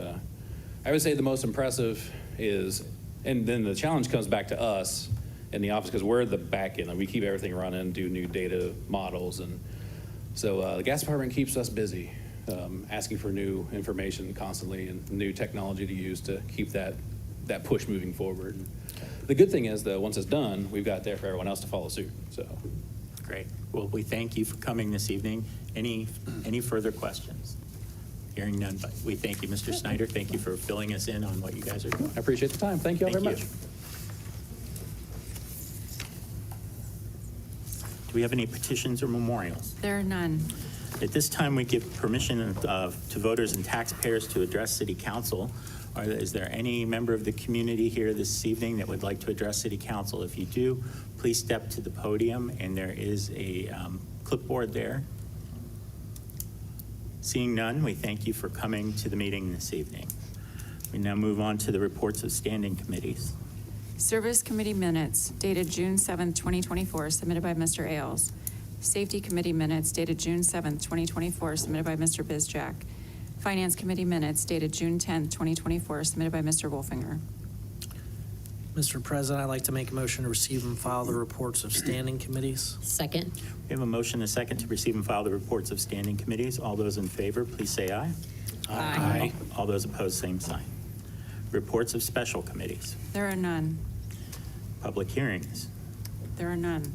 I would say the most impressive is, and then the challenge comes back to us in the office because we're the back end. We keep everything running, do new data models, and so the gas department keeps us busy, asking for new information constantly and new technology to use to keep that push moving forward. The good thing is, though, once it's done, we've got it there for everyone else to follow suit. So, Great. Well, we thank you for coming this evening. Any further questions? Hearing none, but we thank you, Mr. Snyder. Thank you for filling us in on what you guys are doing. I appreciate the time. Thank you all very much. Do we have any petitions or memorials? There are none. At this time, we give permission to voters and taxpayers to address City Council. Is there any member of the community here this evening that would like to address City Council? If you do, please step to the podium, and there is a clipboard there. Seeing none, we thank you for coming to the meeting this evening. We now move on to the reports of standing committees. Service Committee minutes dated June 7th, 2024, submitted by Mr. Ailes. Safety Committee minutes dated June 7th, 2024, submitted by Mr. Bizjack. Finance Committee minutes dated June 10th, 2024, submitted by Mr. Wolfinger. Mr. President, I'd like to make a motion to receive and file the reports of standing committees. Second. We have a motion and a second to receive and file the reports of standing committees. All those in favor, please say aye. Aye. All those opposed, same sign. Reports of special committees. There are none. Public hearings. There are none.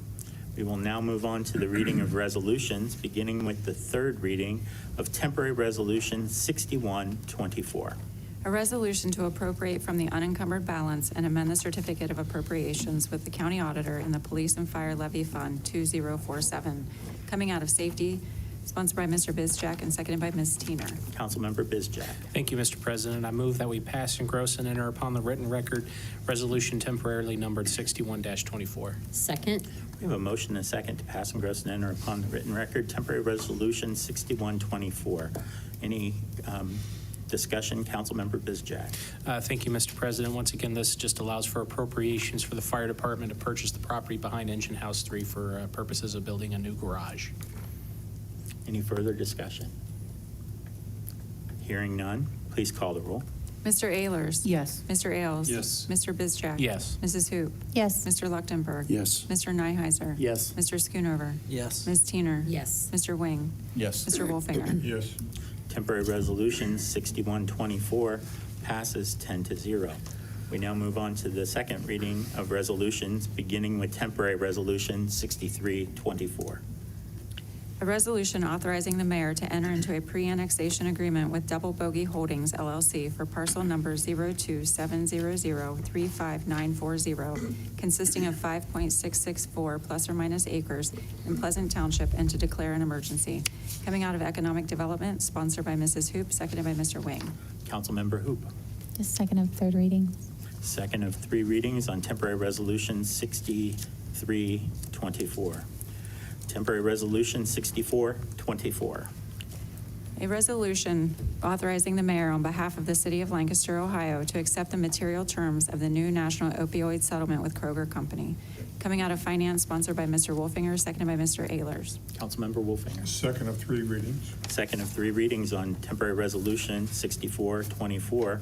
We will now move on to the reading of resolutions, beginning with the third reading of temporary resolution 6124. A resolution to appropriate from the unencumbered balance and amend the certificate of appropriations with the county auditor in the Police and Fire Levy Fund 2047, coming out of safety, sponsored by Mr. Bizjack and seconded by Ms. Teener. Councilmember Bizjack. Thank you, Mr. President. I move that we pass, engross, and enter upon the written record resolution temporarily numbered 61-24. Second. We have a motion and a second to pass, engross, and enter upon the written record temporary resolution 6124. Any discussion? Councilmember Bizjack. Thank you, Mr. President. Once again, this just allows for appropriations for the fire department to purchase the property behind Engine House 3 for purposes of building a new garage. Any further discussion? Hearing none, please call the roll. Mr. Ehlers? Yes. Mr. Ailes? Yes. Mr. Bizjack? Yes. Mrs. Hoop? Yes. Mr. Leuchtenberg? Yes. Mr. Nyheiser? Yes. Mr. Schoonover? Yes. Ms. Teener? Yes. Mr. Wing? Yes. Mr. Wolfinger? Yes. Temporary resolution 6124 passes 10-0. We now move on to the second reading of resolutions, beginning with temporary resolution 6324. A resolution authorizing the mayor to enter into a pre-annexation agreement with Double Bogey Holdings LLC for parcel number 02700359940, consisting of 5.664 plus or minus acres in Pleasant Township, and to declare an emergency. Coming out of Economic Development, sponsored by Mrs. Hoop, seconded by Mr. Wing. Councilmember Hoop. Just second of third readings. Second of three readings on temporary resolution 6324. Temporary resolution 6424. A resolution authorizing the mayor on behalf of the city of Lancaster, Ohio, to accept the material terms of the new national opioid settlement with Kroger Company. Coming out of Finance, sponsored by Mr. Wolfinger, seconded by Mr. Ehlers. Councilmember Wolfinger. Second of three readings. Second of three readings on temporary resolution 6424.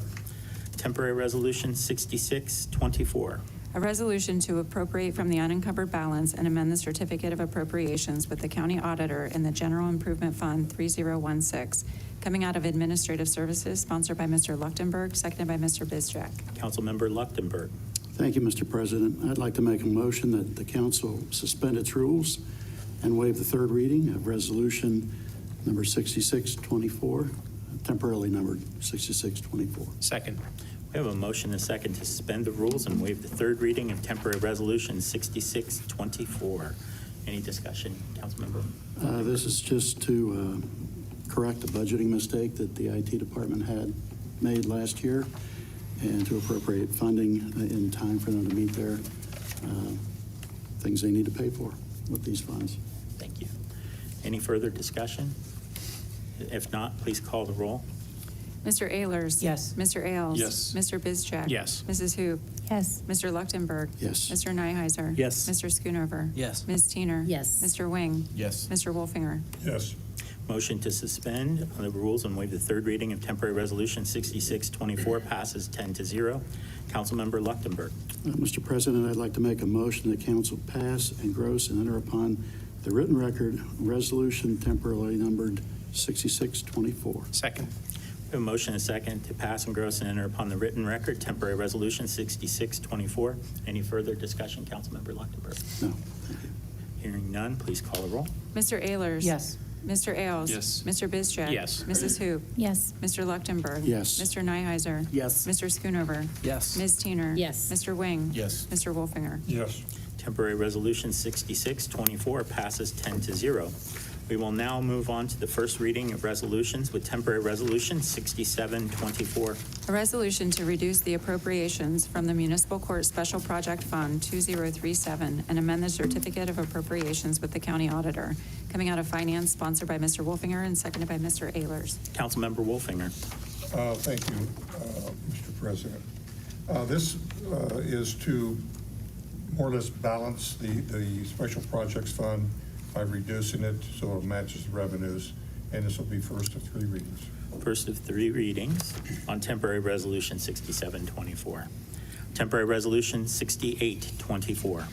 Temporary resolution 6624. A resolution to appropriate from the unencumbered balance and amend the certificate of appropriations with the county auditor in the General Improvement Fund 3016, coming out of Administrative Services, sponsored by Mr. Luchtenberg, seconded by Mr. Bizjack. Councilmember Luchtenberg. Thank you, Mr. President. I'd like to make a motion that the council suspend its rules and waive the third reading of resolution number 6624, temporarily numbered 6624. Second. We have a motion and a second to suspend the rules and waive the third reading of temporary resolution 6624. Any discussion, Councilmember? This is just to correct a budgeting mistake that the IT department had made last year and to appropriate funding in time for them to meet their things they need to pay for with these funds. Thank you. Any further discussion? If not, please call the roll. Mr. Ehlers. Yes. Mr. Ailes. Yes. Mr. Bizjack. Yes. Mrs. Hoop. Yes. Mr. Luchtenberg. Yes. Mr. Neiheiser. Yes. Mr. Schoonover. Yes. Ms. Teener. Yes. Mr. Wing. Yes. Mr. Wolfinger. Yes. Motion to suspend the rules and waive the third reading of temporary resolution 6624 passes 10-0. Councilmember Luchtenberg. Mr. President, I'd like to make a motion that council pass, engross, and enter upon the written record resolution temporarily numbered 6624. Second. We have a motion and a second to pass, engross, and enter upon the written record temporary resolution 6624. Any further discussion, Councilmember Luchtenberg? No, thank you. Hearing none, please call the roll. Mr. Ehlers. Yes. Mr. Ailes. Yes. Mr. Bizjack. Yes. Mrs. Hoop. Yes. Mr. Luchtenberg. Yes. Mr. Neiheiser. Yes. Mr. Schoonover. Yes. Ms. Teener. Yes. Mr. Wing. Yes. Mr. Wolfinger. Yes. Temporary resolution 6624 passes 10-0. We will now move on to the first reading of resolutions with temporary resolution 6724. A resolution to reduce the appropriations from the Municipal Court Special Project Fund 2037 and amend the certificate of appropriations with the county auditor, coming out of Finance, sponsored by Mr. Wolfinger and seconded by Mr. Ehlers. Councilmember Wolfinger. Thank you, Mr. President. This is to more or less balance the Special Projects Fund by reducing it so it matches the revenues, and this will be first of three readings. First of three readings on temporary resolution 6724. Temporary resolution 6824.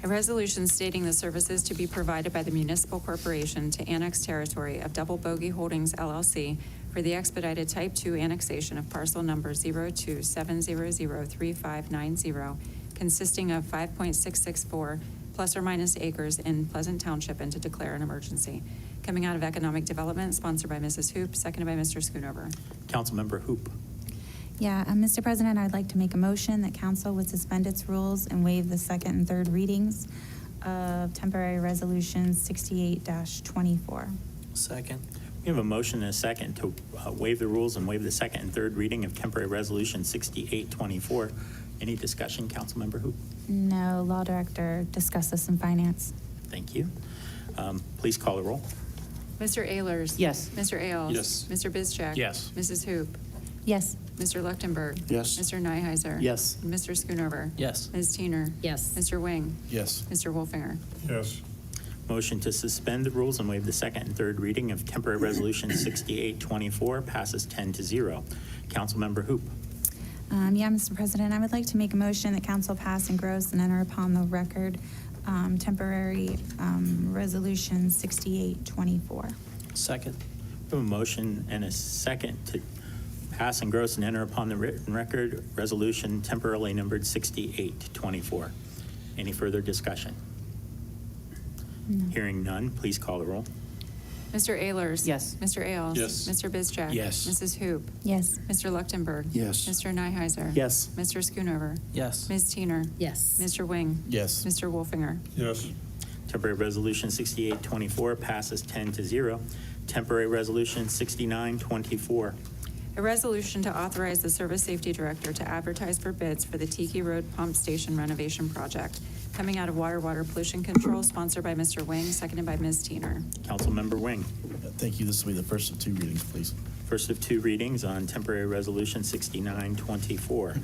A resolution stating the services to be provided by the municipal corporation to annex territory of Double Bogey Holdings LLC for the expedited Type 2 annexation of parcel number 02-700-3590, consisting of 5.664 plus or minus acres in Pleasant Township, and to declare an emergency. Coming out of Economic Development, sponsored by Mrs. Hoop, seconded by Mr. Schoonover. Councilmember Hoop. Yeah, Mr. President, I'd like to make a motion that council would suspend its rules and waive the second and third readings of temporary resolution 68-24. Second. We have a motion and a second to waive the rules and waive the second and third reading of temporary resolution 6824. Any discussion, Councilmember Hoop? No, Law Director discussed this in Finance. Thank you. Please call the roll. Mr. Ehlers. Yes. Mr. Ailes. Yes. Mr. Bizjack. Yes. Mrs. Hoop. Yes. Mr. Luchtenberg. Yes. Mr. Neiheiser. Yes. And Mr. Schoonover. Yes. Ms. Teener. Yes. Mr. Wing. Yes. Mr. Wolfinger. Yes. Motion to suspend the rules and waive the second and third reading of temporary resolution 6824 passes 10-0. Councilmember Hoop. Yeah, Mr. President, I would like to make a motion that council pass, engross, and enter upon the record temporary resolution 6824. Second. We have a motion and a second to pass, engross, and enter upon the written record resolution temporarily numbered 6824. Any further discussion? No. Hearing none, please call the roll. Mr. Ehlers. Yes. Mr. Ailes. Yes. Mr. Bizjack. Yes. Mrs. Hoop. Yes. Mr. Luchtenberg. Yes. Mr. Neiheiser. Yes. Mr. Schoonover. Yes. Ms. Teener. Yes. Mr. Wing. Yes. Mr. Wolfinger. Yes. Temporary resolution 6824 passes 10-0. Temporary resolution 6924. A resolution to authorize the Service Safety Director to advertise for bids for the Tiki Road Pump Station renovation project, coming out of Water Pollution Control, sponsored by Mr. Wing, seconded by Ms. Teener. Councilmember Wing. Thank you. This will be the first of two readings, please. First of two readings on temporary resolution 6924.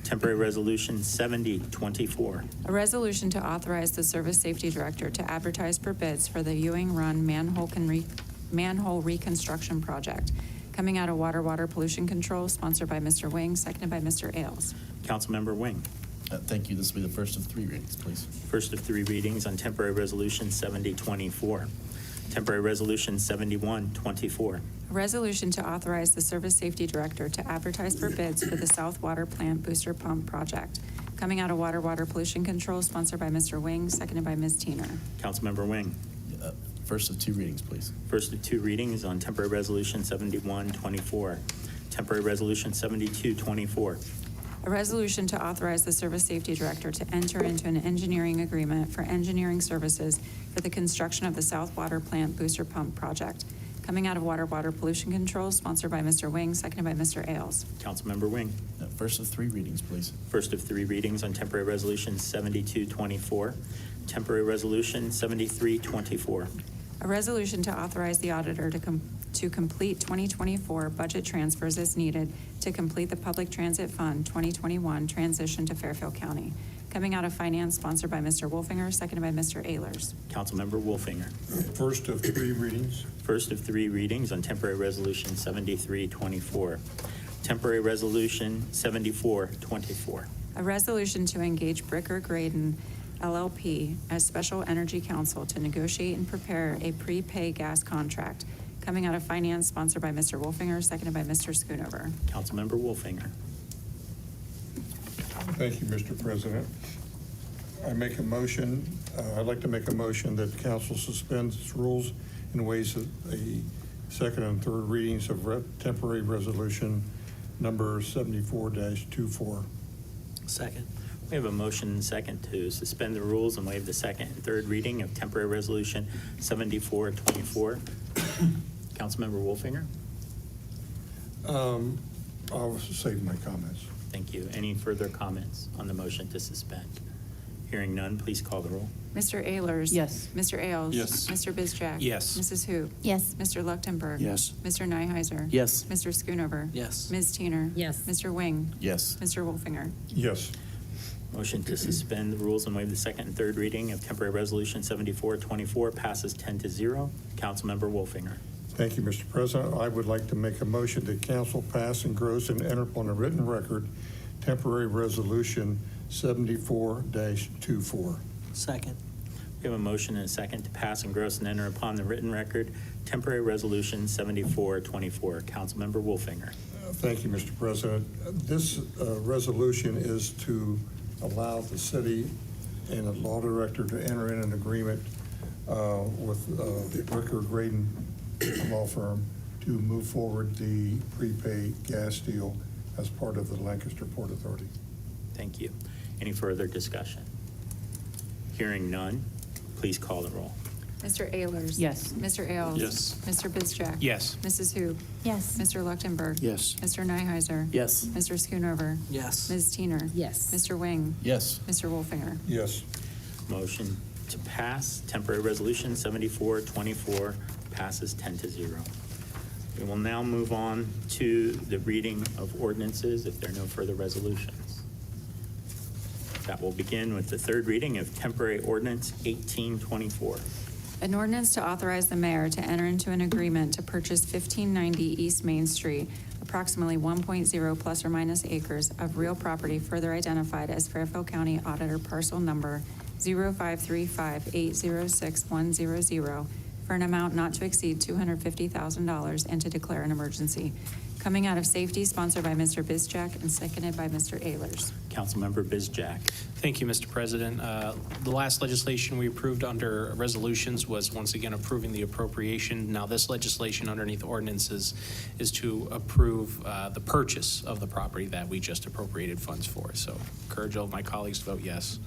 Temporary resolution 7024. A resolution to authorize the Service Safety Director to advertise for bids for the Ewing Run manhole reconstruction project, coming out of Water Pollution Control, sponsored by Mr. Wing, seconded by Mr. Ailes. Councilmember Wing. Thank you. This will be the first of three readings, please. First of three readings on temporary resolution 7024. Temporary resolution 7124. A resolution to authorize the Service Safety Director to advertise for bids for the South Water Plant Booster Pump Project, coming out of Water Pollution Control, sponsored by Mr. Wing, seconded by Ms. Teener. Councilmember Wing. First of two readings, please. First of two readings on temporary resolution 7124. Temporary resolution 7224. A resolution to authorize the Service Safety Director to enter into an engineering agreement for engineering services for the construction of the South Water Plant Booster Pump Project, coming out of Water Pollution Control, sponsored by Mr. Wing, seconded by Mr. Ailes. Councilmember Wing. First of three readings, please. First of three readings on temporary resolution 7224. Temporary resolution 7324. A resolution to authorize the auditor to complete 2024 budget transfers as needed to complete the Public Transit Fund 2021 transition to Fairfield County, coming out of finance, sponsored by Mr. Wolfinger, seconded by Mr. Ehlers. Councilmember Wolfinger. First of three readings. First of three readings on temporary resolution 7324. Temporary resolution 7424. A resolution to engage Bricker Graydon LLP as Special Energy Counsel to negotiate and prepare a prepay gas contract, coming out of finance, sponsored by Mr. Wolfinger, seconded by Mr. Schoonover. Councilmember Wolfinger. Thank you, Mr. President. I'd like to make a motion that council suspends its rules and waives the second and third readings of temporary resolution number 74-24. Second. We have a motion and second to suspend the rules and waive the second and third reading of temporary resolution 7424. Councilmember Wolfinger. I'll save my comments. Thank you. Any further comments on the motion to suspend? Hearing none, please call the roll. Mr. Ehlers. Yes. Mr. Ailes. Yes. Mr. Bizjack. Yes. Mrs. Hoop. Yes. Mr. Luchtenberg. Yes. Mr. Nyheiser. Yes. Mr. Schoonover. Yes. Ms. Teener. Yes. Mr. Wing. Yes. Mr. Wolfinger. Yes. Motion to suspend the rules and waive the second and third reading of temporary resolution 7424 passes 10-0. Councilmember Wolfinger. Thank you, Mr. President. I would like to make a motion that council pass, engross, and enter upon a written record temporary resolution 74-24. Second. We have a motion and a second to pass, engross, and enter upon the written record temporary resolution 7424. Councilmember Wolfinger. Thank you, Mr. President. This resolution is to allow the city and the law director to enter in an agreement with the Bricker Graydon law firm to move forward the prepaid gas deal as part of the Lancaster Port Authority. Thank you. Any further discussion? Hearing none, please call the roll. Mr. Ehlers. Yes. Mr. Ailes. Yes. Mr. Bizjack. Yes. Mrs. Hoop. Yes. Mr. Luchtenberg. Yes. Mr. Nyheiser. Yes. Mr. Schoonover. Yes. Ms. Teener. Yes. Mr. Wing. Yes. Mr. Wolfinger. Yes. Motion to pass temporary resolution 7424 passes 10-0. We will now move on to the reading of ordinances if there are no further resolutions. That will begin with the third reading of temporary ordinance 1824. An ordinance to authorize the mayor to enter into an agreement to purchase 1590 East Main Street, approximately 1.0 plus or minus acres of real property further identified as Fairfield County Auditor Parcel Number 05358061100 for an amount not to exceed $250,000 and to declare an emergency. Coming out of safety, sponsored by Mr. Bizjack and seconded by Mr. Ehlers. Councilmember Bizjack. Thank you, Mr. President. The last legislation we approved under resolutions was once again approving the appropriation. Now this legislation underneath ordinances is to approve the purchase of the property that we just appropriated funds for. So encourage all of my colleagues to vote yes.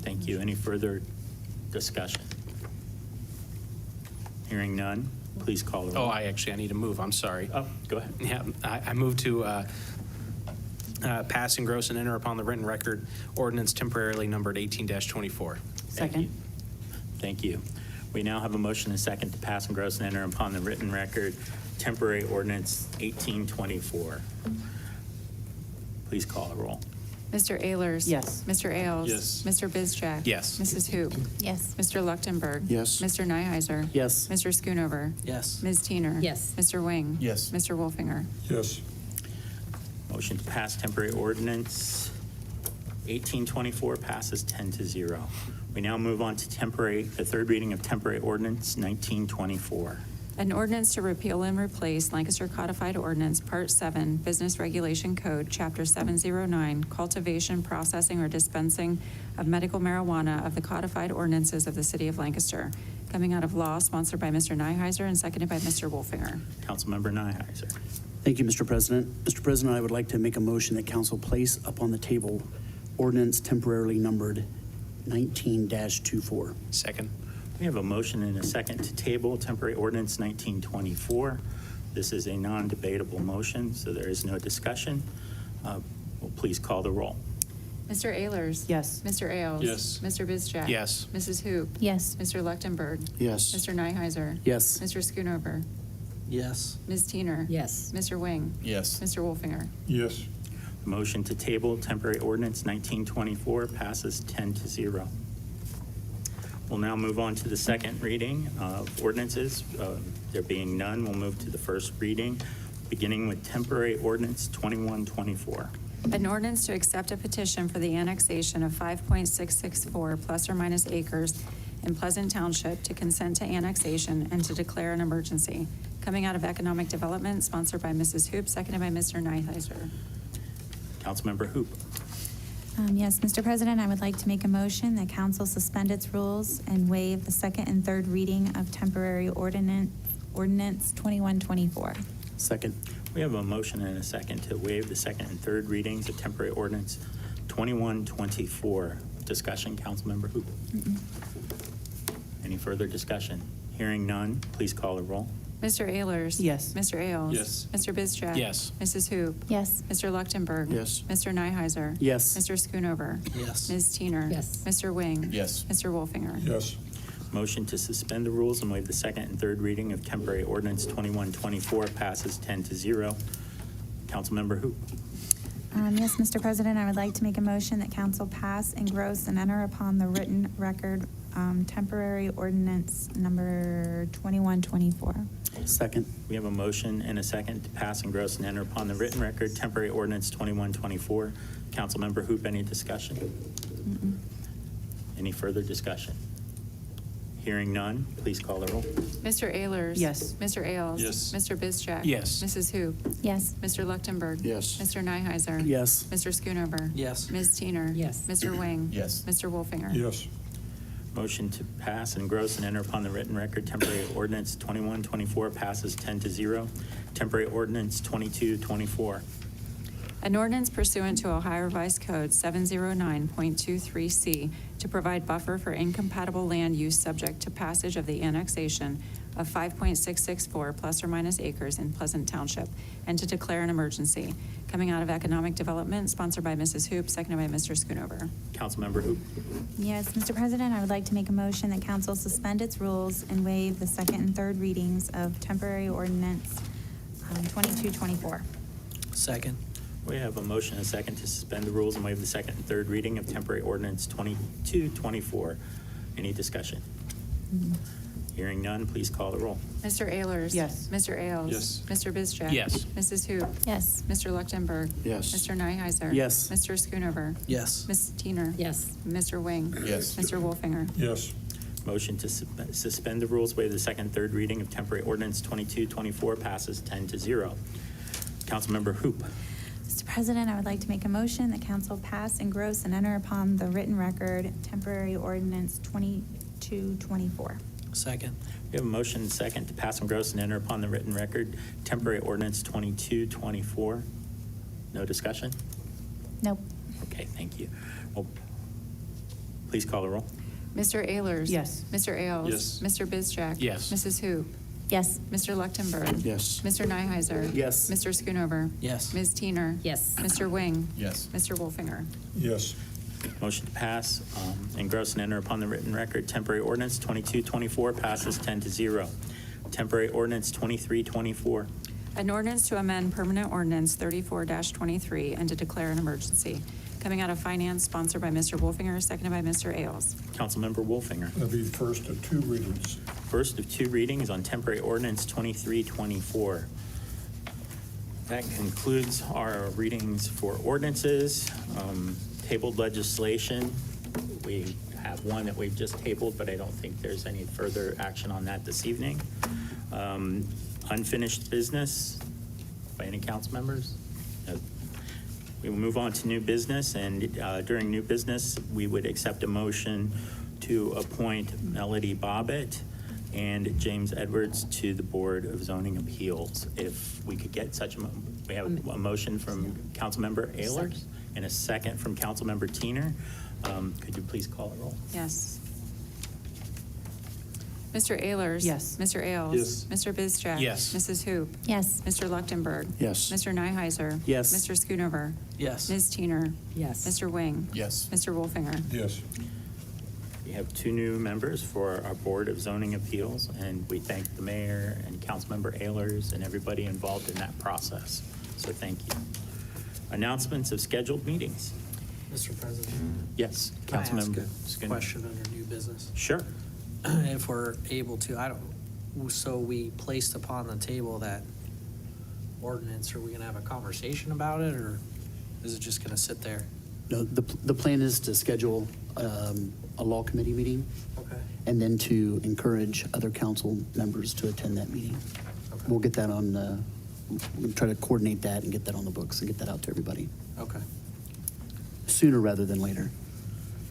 Thank you. Any further discussion? Hearing none, please call the roll. Oh, I need to move. I'm sorry. Oh, go ahead. Yeah, I move to pass, engross, and enter upon the written record ordinance temporarily numbered 18-24. Thank you. Thank you. We now have a motion and a second to pass, engross, and enter upon the written record temporary ordinance 1824. Please call the roll. Mr. Ayers. Yes. Mr. Ailes. Yes. Mr. Bizjack. Yes. Mrs. Hoop. Yes. Mr. Leuchtenberg. Yes. Mr. Neiheiser. Yes. Mr. Schoonover. Yes. Ms. Teener. Yes. Mr. Wing. Yes. Mr. Wolfinger. Yes. Motion to pass temporary ordinance 1824 passes 10-0. We now move on to the third reading of temporary ordinance 1924. An ordinance to repeal and replace Lancaster Codified Ordinance, Part 7, Business Regulation Code, Chapter 709, Cultivation, Processing, or Dispensing of Medical Marijuana of the Codified Ordinances of the City of Lancaster, coming out of law, sponsored by Mr. Neiheiser and seconded by Mr. Wolfinger. Councilmember Neiheiser. Thank you, Mr. President. Mr. President, I would like to make a motion that council place upon the table ordinance temporarily numbered 19-24. Second. We have a motion and a second to table temporary ordinance 1924. This is a non-debatable motion, so there is no discussion. Please call the roll. Mr. Ayers. Yes. Mr. Ailes. Yes. Mr. Bizjack. Yes. Mrs. Hoop. Yes. Mr. Leuchtenberg. Yes. Mr. Neiheiser. Yes. Mr. Schoonover. Yes. Ms. Teener. Yes. Mr. Wing. Yes. Mr. Wolfinger. Yes. The motion to table temporary ordinance 1924 passes 10-0. We'll now move on to the second reading of ordinances. There being none, we'll move to the first reading, beginning with temporary ordinance 2124. An ordinance to accept a petition for the annexation of 5.664 plus or minus acres in Pleasant Township to consent to annexation and to declare an emergency. Coming out of Economic Development, sponsored by Mrs. Hoop, seconded by Mr. Neiheiser. Councilmember Hoop. Yes, Mr. President, I would like to make a motion that council suspend its rules and waive the second and third reading of temporary ordinance 2124. Second. We have a motion and a second to waive the second and third readings of temporary ordinance 2124. Discussion, Councilmember Hoop. Any further discussion? Hearing none, please call the roll. Mr. Ayers. Yes. Mr. Ailes. Yes. Mr. Bizjack. Yes. Mrs. Hoop. Yes. Mr. Leuchtenberg. Yes. Mr. Neiheiser. Yes. Mr. Schoonover. Yes. Ms. Teener. Yes. Mr. Wing. Yes. Mr. Wolfinger. Yes. Motion to suspend the rules and waive the second and third reading of temporary ordinance 2124 passes 10-0. Councilmember Hoop. Yes, Mr. President, I would like to make a motion that council pass, engross, and enter upon the written record temporary ordinance number 2124. Second. We have a motion and a second to pass, engross, and enter upon the written record temporary ordinance 2124. Councilmember Hoop, any discussion? Any further discussion? Hearing none, please call the roll. Mr. Ayers. Yes. Mr. Ailes. Yes. Mr. Bizjack. Yes. Mrs. Hoop. Yes. Mr. Leuchtenberg. Yes. Mr. Neiheiser. Yes. Mr. Schoonover. Yes. Ms. Teener. Yes. Mr. Wing. Yes. Mr. Wolfinger. Yes. Motion to pass, engross, and enter upon the written record temporary ordinance 2124 passes 10-0. Temporary ordinance 2224. An ordinance pursuant to Ohio Revised Code 709.23C to provide buffer for incompatible land use subject to passage of the annexation of 5.664 plus or minus acres in Pleasant Township and to declare an emergency. Coming out of Economic Development, sponsored by Mrs. Hoop, seconded by Mr. Schoonover. Councilmember Hoop. Yes, Mr. President, I would like to make a motion that council suspend its rules and waive the second and third readings of temporary ordinance 2224. Second. We have a motion and a second to suspend the rules and waive the second and third reading of temporary ordinance 2224. Any discussion? Hearing none, please call the roll. Mr. Ayers. Yes. Mr. Ailes. Yes. Mr. Bizjack. Yes. Mrs. Hoop. Yes. Mr. Leuchtenberg. Yes. Mr. Neiheiser. Yes. Mr. Schoonover. Yes. Ms. Teener. Yes. Mr. Wing. Yes. Mr. Wolfinger. Yes. Motion to suspend the rules, waive the second and third reading of temporary ordinance 2224 passes 10-0. Councilmember Hoop. Mr. President, I would like to make a motion that council pass, engross, and enter upon the written record temporary ordinance 2224. Second. We have a motion and a second to pass, engross, and enter upon the written record temporary ordinance 2224. No discussion? Nope. Okay, thank you. Well, please call the roll. Mr. Ayers. Yes. Mr. Ailes. Yes. Mr. Bizjack. Yes. Mrs. Hoop. Yes. Mr. Leuchtenberg. Yes. Mr. Neiheiser. Yes. Mr. Schoonover. Yes. Ms. Teener. Yes. Mr. Wing. Yes. Mr. Wolfinger. Yes. Motion to pass, engross and enter upon the written record. Temporary ordinance 2224 passes 10-0. Temporary ordinance 2324. An ordinance to amend permanent ordinance 34-23 and to declare an emergency. Coming out of finance, sponsored by Mr. Wolfinger, seconded by Mr. Ailes. Councilmember Wolfinger. That'll be first of two readings. First of two readings on temporary ordinance 2324. That concludes our readings for ordinances. Tabled legislation, we have one that we've just tabled, but I don't think there's any further action on that this evening. Unfinished business by any council members? No. We will move on to new business, and during new business, we would accept a motion to appoint Melody Bobbitt and James Edwards to the Board of Zoning Appeals. If we could get such we have a motion from Councilmember Ehlers and a second from Councilmember Teener. Could you please call the roll? Yes. Mr. Ehlers? Yes. Mr. Ailes? Yes. Mr. Bizjack? Yes. Mrs. Hoop? Yes. Mr. Leuchtenberg? Yes. Mr. Nyheiser? Yes. Mr. Schoonover? Yes. Ms. Teener? Yes. Mr. Wing? Yes. Mr. Wolfinger? Yes. We have two new members for our Board of Zoning Appeals, and we thank the mayor and Councilmember Ehlers and everybody involved in that process. So thank you. Announcements of scheduled meetings. Mr. President, Yes, can I ask Councilmember a Skinner. question under new business? Sure. If we're able to, so we placed upon the table that ordinance, are we gonna have a conversation about it, or is it just gonna sit there? No, the plan is to schedule a law committee meeting Okay. and then to encourage other council members to attend that meeting. Okay. We'll get that on, we'll try to coordinate that and get that on the books and get that out to everybody Okay, sooner rather than later.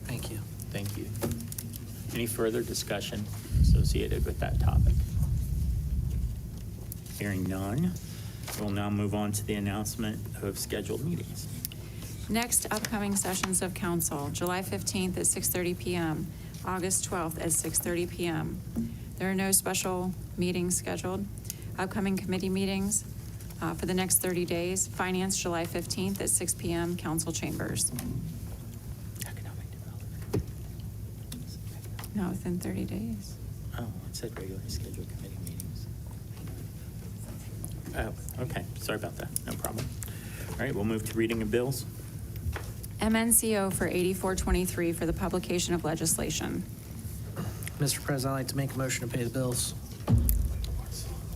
thank you. Thank you. Any further discussion associated with that topic? Hearing none, we'll now move on to the announcement of scheduled meetings. Next upcoming sessions of council, July 15th at 6:30 PM, August 12th at 6:30 PM. There are no special meetings scheduled. Upcoming committee meetings for the next 30 days, Finance, July 15th at 6 PM, council chambers. Economic development. No, within 30 days. Oh, it said regularly scheduled committee meetings. Oh, okay, sorry about that, no problem. All right, we'll move to reading of bills. MNCO for 8423 for the publication of legislation. Mr. President, I'd like to make a motion to pay the bills.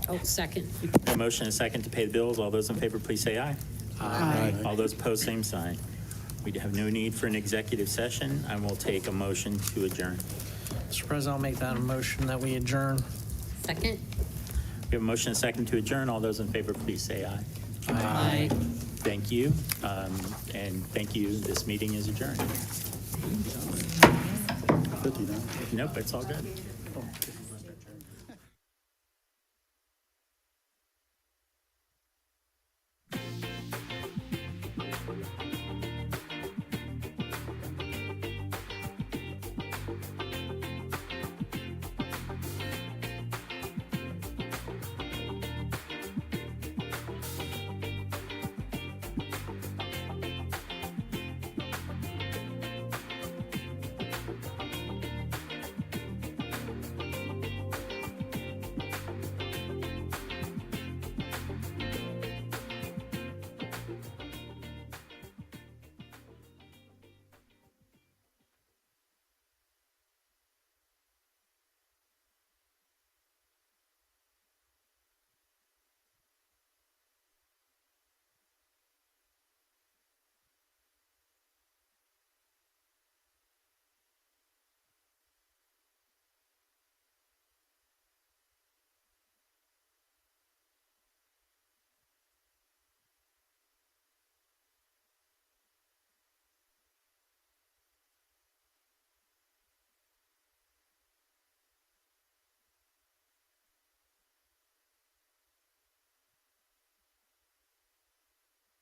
Oh, second. A motion and a second to pay the bills. All those in favor, please say aye. Aye. All those opposed, same sign. We have no need for an executive session. I will take a motion to adjourn. Mr. President, I'll make that a motion that we adjourn. Second? We have a motion and a second to adjourn. All those in favor, please say aye. Aye. Thank you, and thank you. This meeting is adjourned. 50 now. Nope, it's all good.